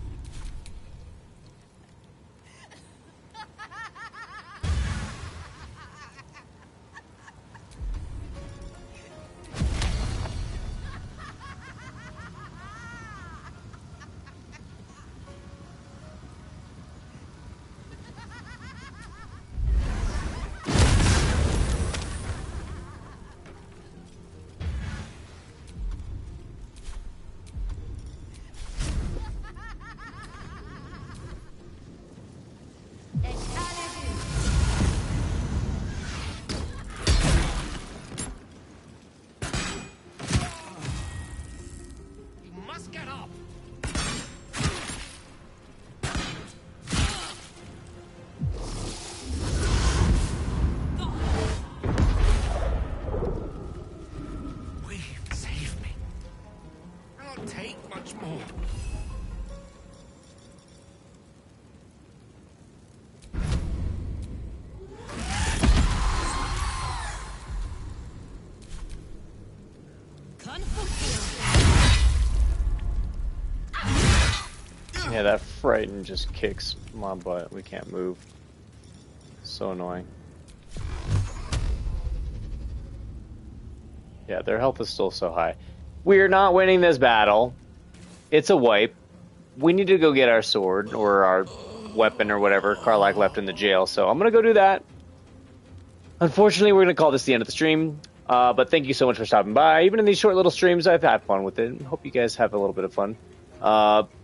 Yeah, that frighten just kicks my butt. We can't move. So annoying. Yeah, their health is still so high. We're not winning this battle. It's a wipe. We need to go get our sword or our weapon or whatever Karlach left in the jail. So I'm going to go do that. Unfortunately, we're going to call this the end of the stream. But thank you so much for stopping by. Even in these short little streams, I've had fun with it. Hope you guys have a little bit of fun.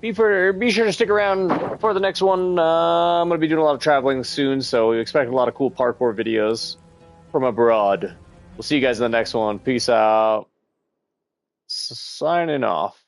Be sure to stick around for the next one. I'm going to be doing a lot of traveling soon, so we expect a lot of cool parkour videos from abroad. We'll see you guys in the next one. Peace out. Signing off.